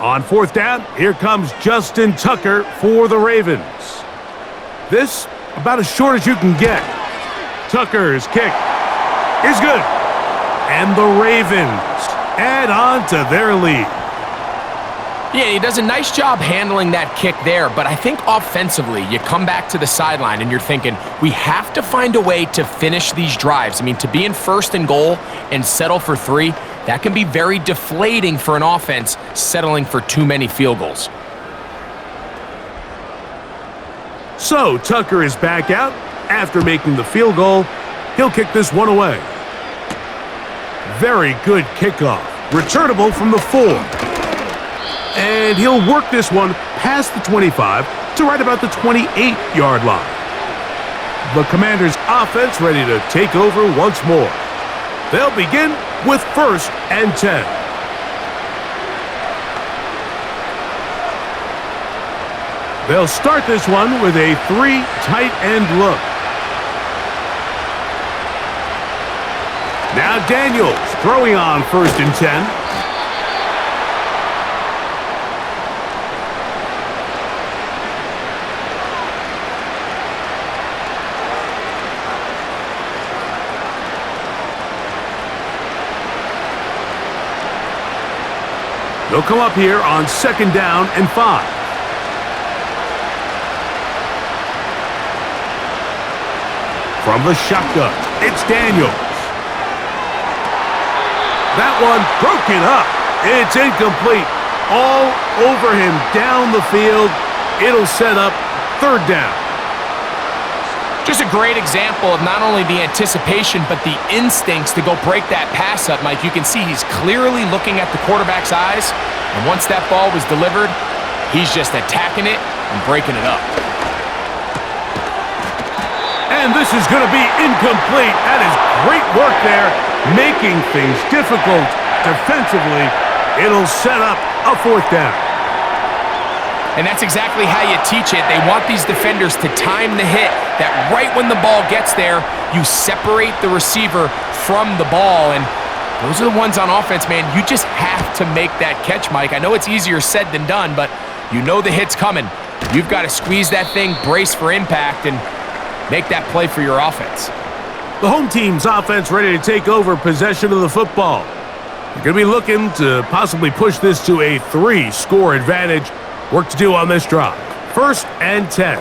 On 4th down, here comes Justin Tucker for the Ravens. This, about as short as you can get. Tucker's kick is good. And the Ravens add on to their lead. Yeah, he does a nice job handling that kick there, but I think offensively, you come back to the sideline and you're thinking, we have to find a way to finish these drives. I mean, to be in 1st and goal and settle for 3, that can be very deflating for an offense settling for too many field goals. So Tucker is back out after making the field goal. He'll kick this one away. Very good kickoff. Returnable from the 4. And he'll work this one past the 25 to right about the 28-yard line. The Commanders' offense ready to take over once more. They'll begin with 1st and 10. They'll start this one with a 3 tight end look. Now Daniels throwing on 1st and 10. They'll come up here on 2nd down and 5. From the shotgun, it's Daniels. That one broken up. It's incomplete. All over him down the field. It'll set up 3rd down. Just a great example of not only the anticipation, but the instincts to go break that pass up, Mike. You can see he's clearly looking at the quarterback's eyes, and once that ball was delivered, he's just attacking it and breaking it up. And this is going to be incomplete. That is great work there, making things difficult defensively. It'll set up a 4th down. And that's exactly how you teach it. They want these defenders to time the hit, that right when the ball gets there, you separate the receiver from the ball. And those are the ones on offense, man. You just have to make that catch, Mike. I know it's easier said than done, but you know the hit's coming. You've got to squeeze that thing, brace for impact, and make that play for your offense. The home team's offense ready to take over possession of the football. You're going to be looking to possibly push this to a 3-score advantage. Work to do on this drive. 1st and 10.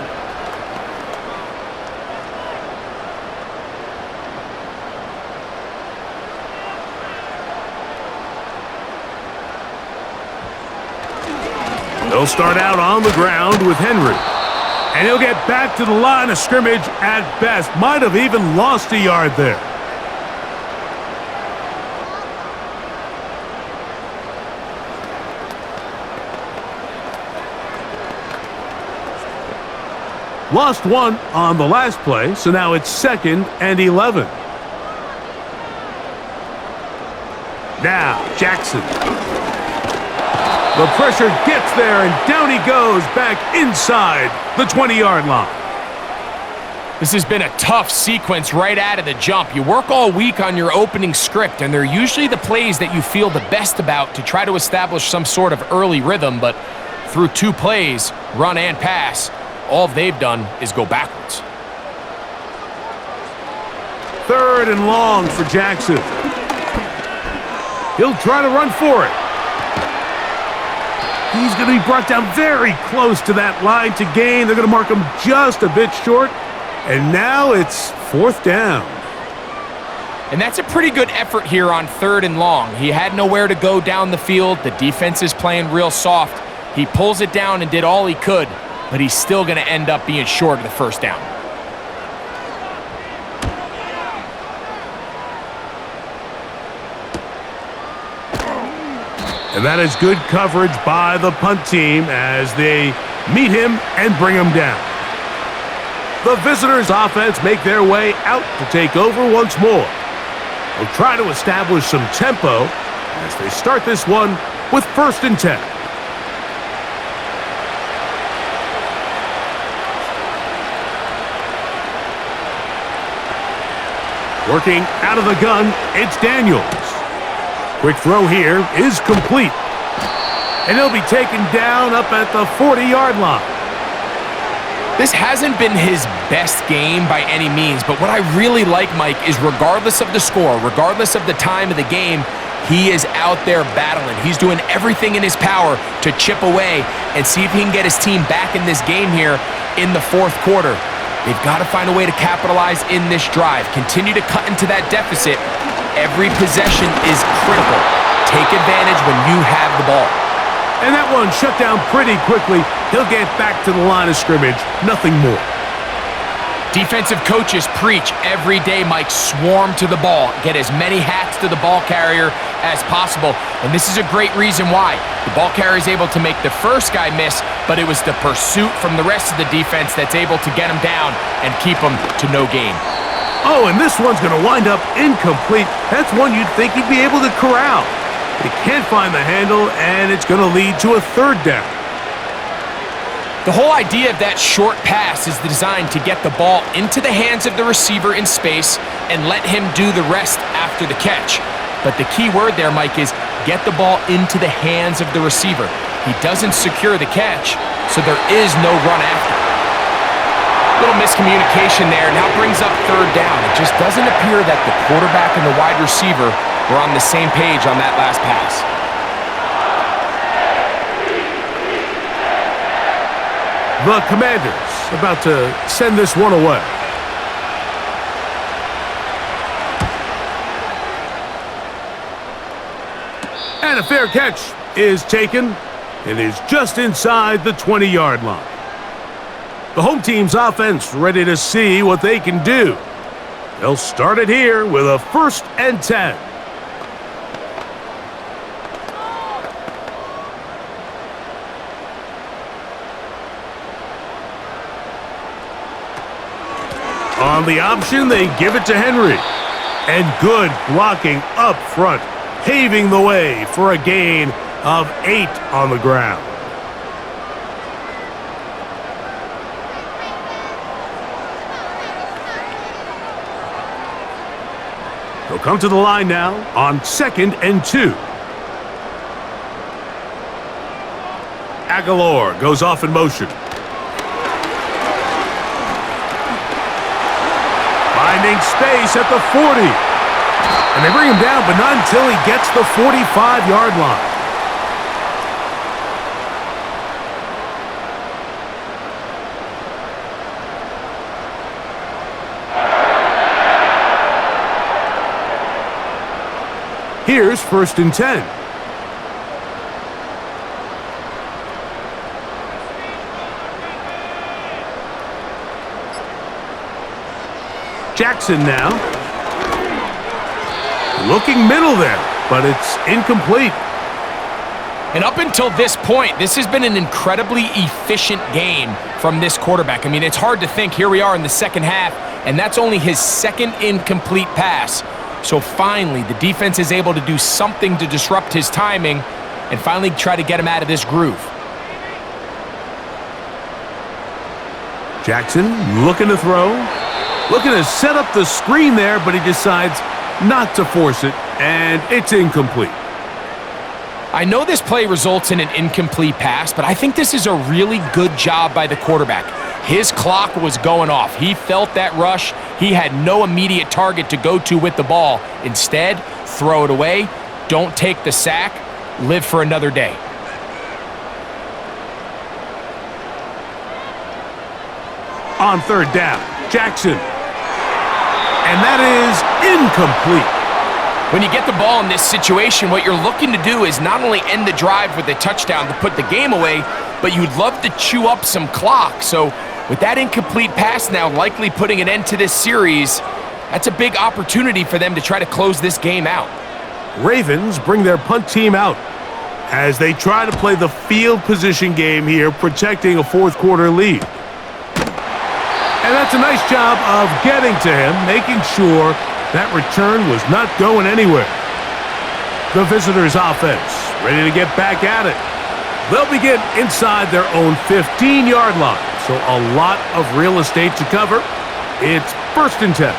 They'll start out on the ground with Henry. And he'll get back to the line of scrimmage at best. Might have even lost a yard there. Lost 1 on the last play, so now it's 2nd and 11. Now, Jackson. The pressure gets there, and down he goes back inside the 20-yard line. This has been a tough sequence right out of the jump. You work all week on your opening script, and they're usually the plays that you feel the best about to try to establish some sort of early rhythm, but through 2 plays, run and pass, all they've done is go backwards. 3rd and long for Jackson. He'll try to run for it. He's going to be brought down very close to that line to gain. They're going to mark him just a bit short. And now it's 4th down. And that's a pretty good effort here on 3rd and long. He had nowhere to go down the field. The defense is playing real soft. He pulls it down and did all he could, but he's still going to end up being short of the 1st down. And that is good coverage by the punt team as they meet him and bring him down. The visitors' offense make their way out to take over once more. They'll try to establish some tempo as they start this one with 1st and 10. Working out of the gun, it's Daniels. Quick throw here is complete. And he'll be taken down up at the 40-yard line. This hasn't been his best game by any means, but what I really like, Mike, is regardless of the score, regardless of the time of the game, he is out there battling. He's doing everything in his power to chip away and see if he can get his team back in this game here in the 4th quarter. They've got to find a way to capitalize in this drive. Continue to cut into that deficit. Every possession is critical. Take advantage when you have the ball. And that one shut down pretty quickly. He'll get back to the line of scrimmage. Nothing more. Defensive coaches preach every day, Mike, swarm to the ball. Get as many hats to the ball carrier as possible. And this is a great reason why. The ball carrier is able to make the first guy miss, but it was the pursuit from the rest of the defense that's able to get him down and keep him to no gain. Oh, and this one's going to wind up incomplete. That's one you'd think he'd be able to corral. He can't find the handle, and it's going to lead to a 3rd down. The whole idea of that short pass is designed to get the ball into the hands of the receiver in space and let him do the rest after the catch. But the key word there, Mike, is get the ball into the hands of the receiver. He doesn't secure the catch, so there is no run after. Little miscommunication there. Now brings up 3rd down. It just doesn't appear that the quarterback and the wide receiver were on the same page on that last pass. The Commanders about to send this one away. And a fair catch is taken. It is just inside the 20-yard line. The home team's offense ready to see what they can do. They'll start it here with a 1st and 10. On the option, they give it to Henry. And good blocking up front, paving the way for a gain of 8 on the ground. He'll come to the line now on 2nd and 2. Aguilar goes off in motion. Finding space at the 40. And they bring him down, but not until he gets the 45-yard line. Here's 1st and 10. Jackson now. Looking middle there, but it's incomplete. And up until this point, this has been an incredibly efficient game from this quarterback. I mean, it's hard to think. Here we are in the 2nd half, and that's only his 2nd incomplete pass. So finally, the defense is able to do something to disrupt his timing and finally try to get him out of this groove. Jackson looking to throw. Looking to set up the screen there, but he decides not to force it, and it's incomplete. I know this play results in an incomplete pass, but I think this is a really good job by the quarterback. His clock was going off. He felt that rush. He had no immediate target to go to with the ball. Instead, throw it away. Don't take the sack. Live for another day. On third down, Jackson. And that is incomplete. When you get the ball in this situation, what you're looking to do is not only end the drive with a touchdown to put the game away, but you'd love to chew up some clock. So with that incomplete pass now likely putting an end to this series, that's a big opportunity for them to try to close this game out. Ravens bring their punt team out as they try to play the field position game here, protecting a fourth quarter lead. And that's a nice job of getting to him, making sure that return was not going anywhere. The visitors' offense ready to get back at it. They'll begin inside their own 15-yard line, so a lot of real estate to cover. It's 1st and 10.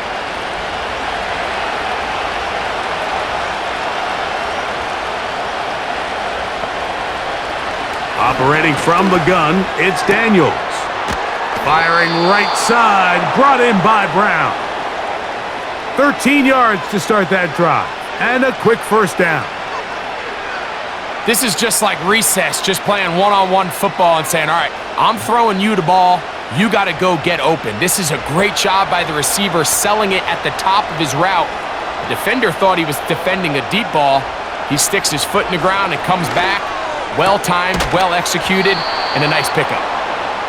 Operating from the gun, it's Daniels. Firing right side, brought in by Brown. 13 yards to start that drive, and a quick first down. This is just like recess, just playing one-on-one football and saying, all right, I'm throwing you the ball. You got to go get open. This is a great job by the receiver selling it at the top of his route. The defender thought he was defending a deep ball. He sticks his foot in the ground and comes back. Well-timed, well-executed, and a nice pickup.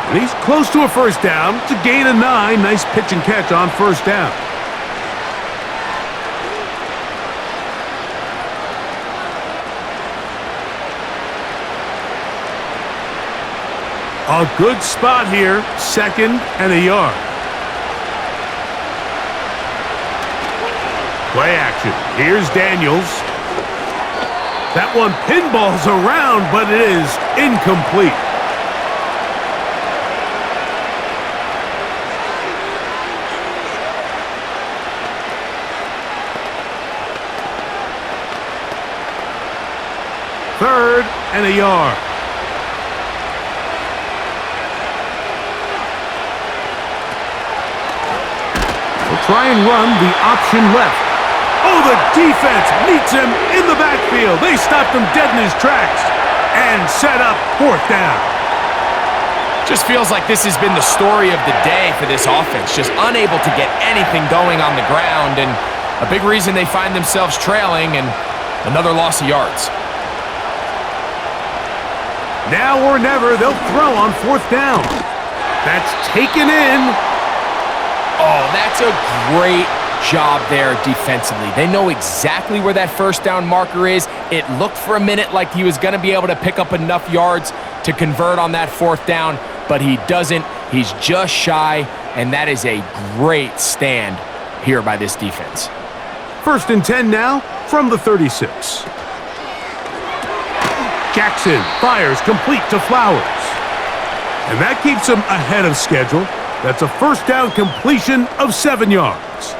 And he's close to a first down. It's a gain of 9. Nice pitch and catch on first down. A good spot here, 2nd and a yard. Play action. Here's Daniels. That one pinballs around, but it is incomplete. Third and a yard. They'll try and run the option left. Oh, the defense meets him in the backfield. They stopped him dead in his tracks and set up 4th down. Just feels like this has been the story of the day for this offense. Just unable to get anything going on the ground, and a big reason they find themselves trailing and another loss of yards. Now or never, they'll throw on 4th down. That's taken in. Oh, that's a great job there defensively. They know exactly where that first down marker is. It looked for a minute like he was going to be able to pick up enough yards to convert on that 4th down, but he doesn't. He's just shy, and that is a great stand here by this defense. 1st and 10 now from the 36. Jackson fires complete to Flowers. And that keeps him ahead of schedule. That's a first down completion of 7 yards.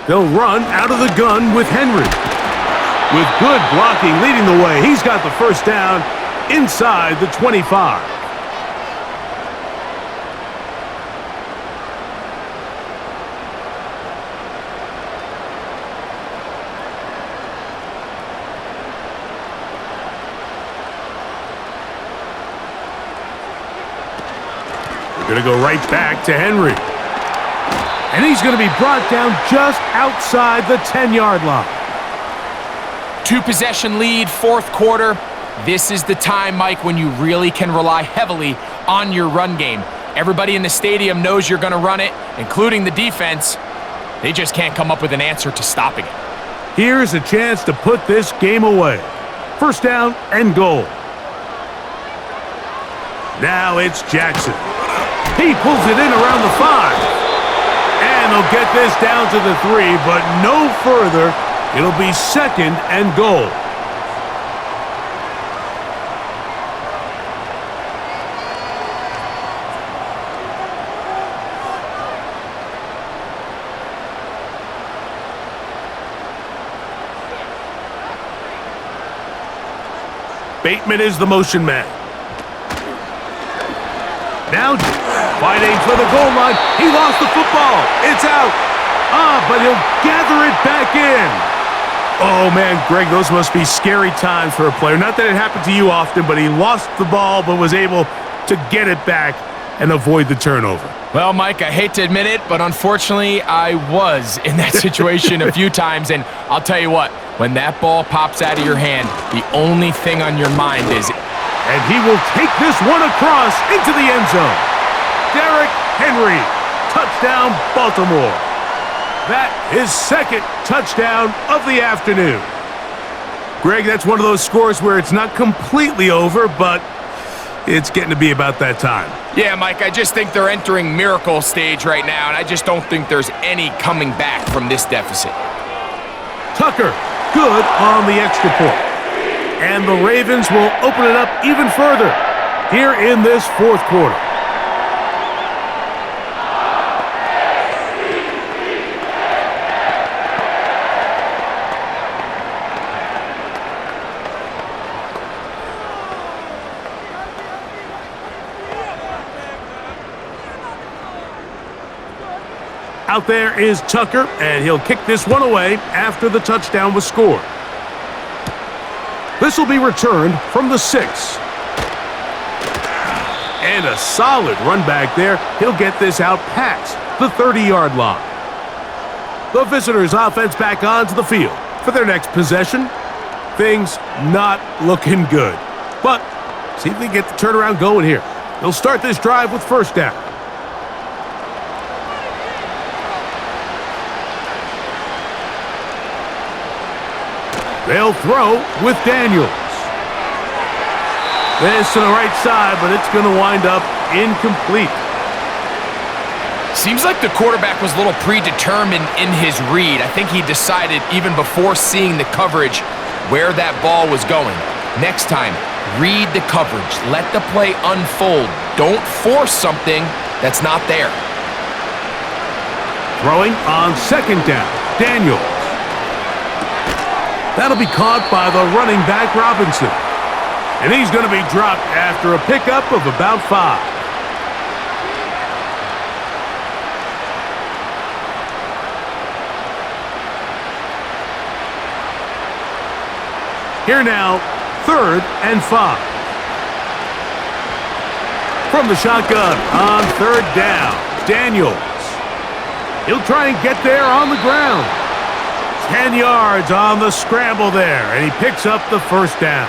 They'll run out of the gun with Henry. With good blocking leading the way, he's got the first down inside the 25. They're going to go right back to Henry. And he's going to be brought down just outside the 10-yard line. 2-possession lead, 4th quarter. This is the time, Mike, when you really can rely heavily on your run game. Everybody in the stadium knows you're going to run it, including the defense. They just can't come up with an answer to stopping it. Here's a chance to put this game away. First down and goal. Now it's Jackson. He pulls it in around the 5. And they'll get this down to the 3, but no further. It'll be 2nd and goal. Bateman is the motion man. Now fighting for the goal line. He lost the football. It's out. But he'll gather it back in. Oh, man, Greg, those must be scary times for a player. Not that it happened to you often, but he lost the ball but was able to get it back and avoid the turnover. Well, Mike, I hate to admit it, but unfortunately, I was in that situation a few times, and I'll tell you what, when that ball pops out of your hand, the only thing on your mind is... And he will take this one across into the end zone. Derrick Henry, touchdown, Baltimore. That is second touchdown of the afternoon. Greg, that's one of those scores where it's not completely over, but it's getting to be about that time. Yeah, Mike, I just think they're entering miracle stage right now, and I just don't think there's any coming back from this deficit. Tucker, good on the extra point. And the Ravens will open it up even further here in this fourth quarter. Out there is Tucker, and he'll kick this one away after the touchdown was scored. This will be returned from the 6. And a solid run back there. He'll get this out past the 30-yard line. The visitors' offense back onto the field for their next possession. Things not looking good. But see if they get the turnaround going here. They'll start this drive with first down. They'll throw with Daniels. This to the right side, but it's going to wind up incomplete. Seems like the quarterback was a little predetermined in his read. I think he decided even before seeing the coverage where that ball was going. Next time, read the coverage. Let the play unfold. Don't force something that's not there. Throwing on second down, Daniels. That'll be caught by the running back, Robinson. And he's going to be dropped after a pickup of about 5. Here now, 3rd and 5. From the shotgun on 3rd down, Daniels. He'll try and get there on the ground. 10 yards on the scramble there, and he picks up the first down.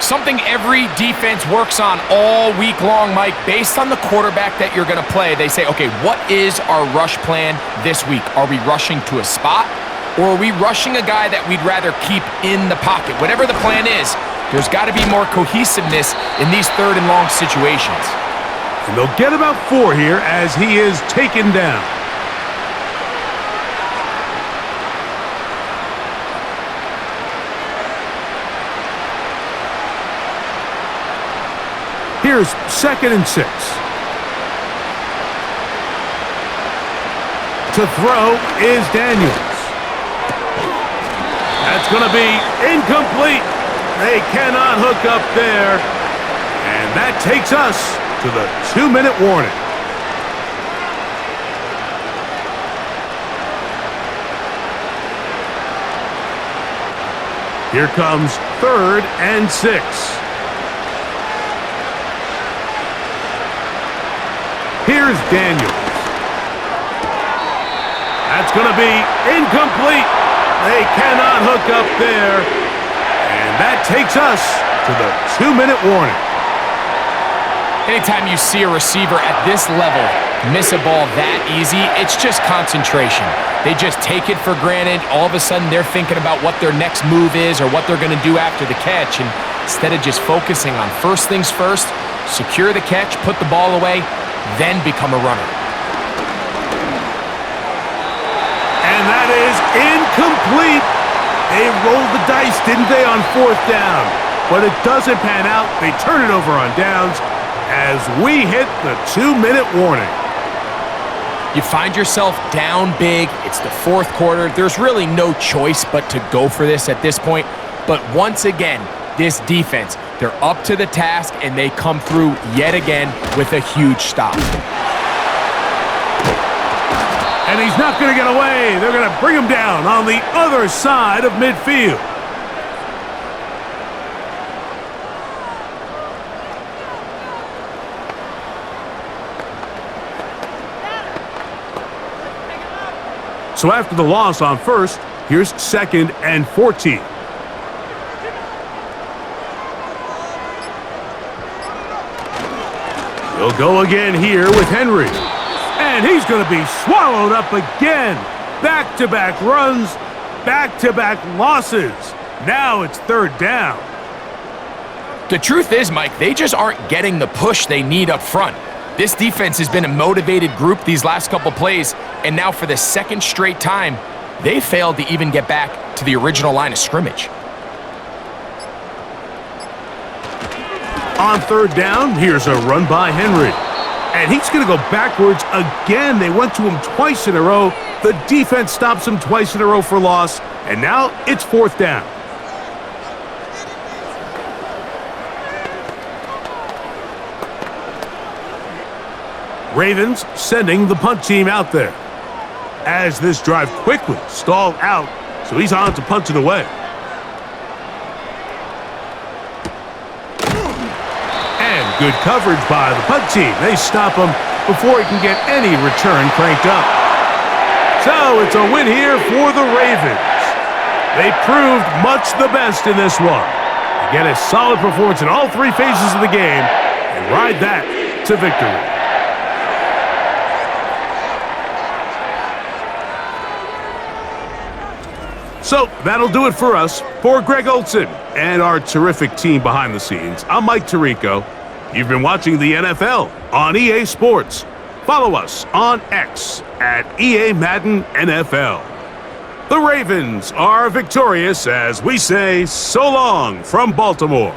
Something every defense works on all week long, Mike. Based on the quarterback that you're going to play, they say, okay, what is our rush plan this week? Are we rushing to a spot, or are we rushing a guy that we'd rather keep in the pocket? Whatever the plan is, there's got to be more cohesiveness in these 3rd and long situations. And they'll get about 4 here as he is taken down. Here's 2nd and 6. To throw is Daniels. That's going to be incomplete. They cannot hook up there. And that takes us to the 2-minute warning. Here comes 3rd and 6. Here's Daniels. That's going to be incomplete. They cannot hook up there. And that takes us to the 2-minute warning. Anytime you see a receiver at this level miss a ball that easy, it's just concentration. They just take it for granted. All of a sudden, they're thinking about what their next move is or what they're going to do after the catch. And instead of just focusing on first things first, secure the catch, put the ball away, then become a runner. And that is incomplete. They rolled the dice, didn't they, on 4th down? But it doesn't pan out. They turn it over on downs as we hit the 2-minute warning. You find yourself down big. It's the 4th quarter. There's really no choice but to go for this at this point. But once again, this defense. They're up to the task, and they come through yet again with a huge stop. And he's not going to get away. They're going to bring him down on the other side of midfield. So after the loss on first, here's 2nd and 14. He'll go again here with Henry. And he's going to be swallowed up again. Back-to-back runs, back-to-back losses. Now it's 3rd down. The truth is, Mike, they just aren't getting the push they need up front. This defense has been a motivated group these last couple plays, and now for the 2nd straight time, they failed to even get back to the original line of scrimmage. On 3rd down, here's a run by Henry. And he's going to go backwards again. They went to him twice in a row. The defense stops him twice in a row for loss, and now it's 4th down. Ravens sending the punt team out there. As this drive quickly stalled out, so he's on to punt it away. And good coverage by the punt team. They stop him before he can get any return cranked up. So it's a win here for the Ravens. They proved much the best in this one. They get a solid performance in all 3 phases of the game and ride that to victory. So that'll do it for us. For Greg Olson and our terrific team behind the scenes, I'm Mike Tirico. You've been watching the NFL on EA Sports. Follow us on X at EA Madden NFL. The Ravens are victorious as we say so long from Baltimore.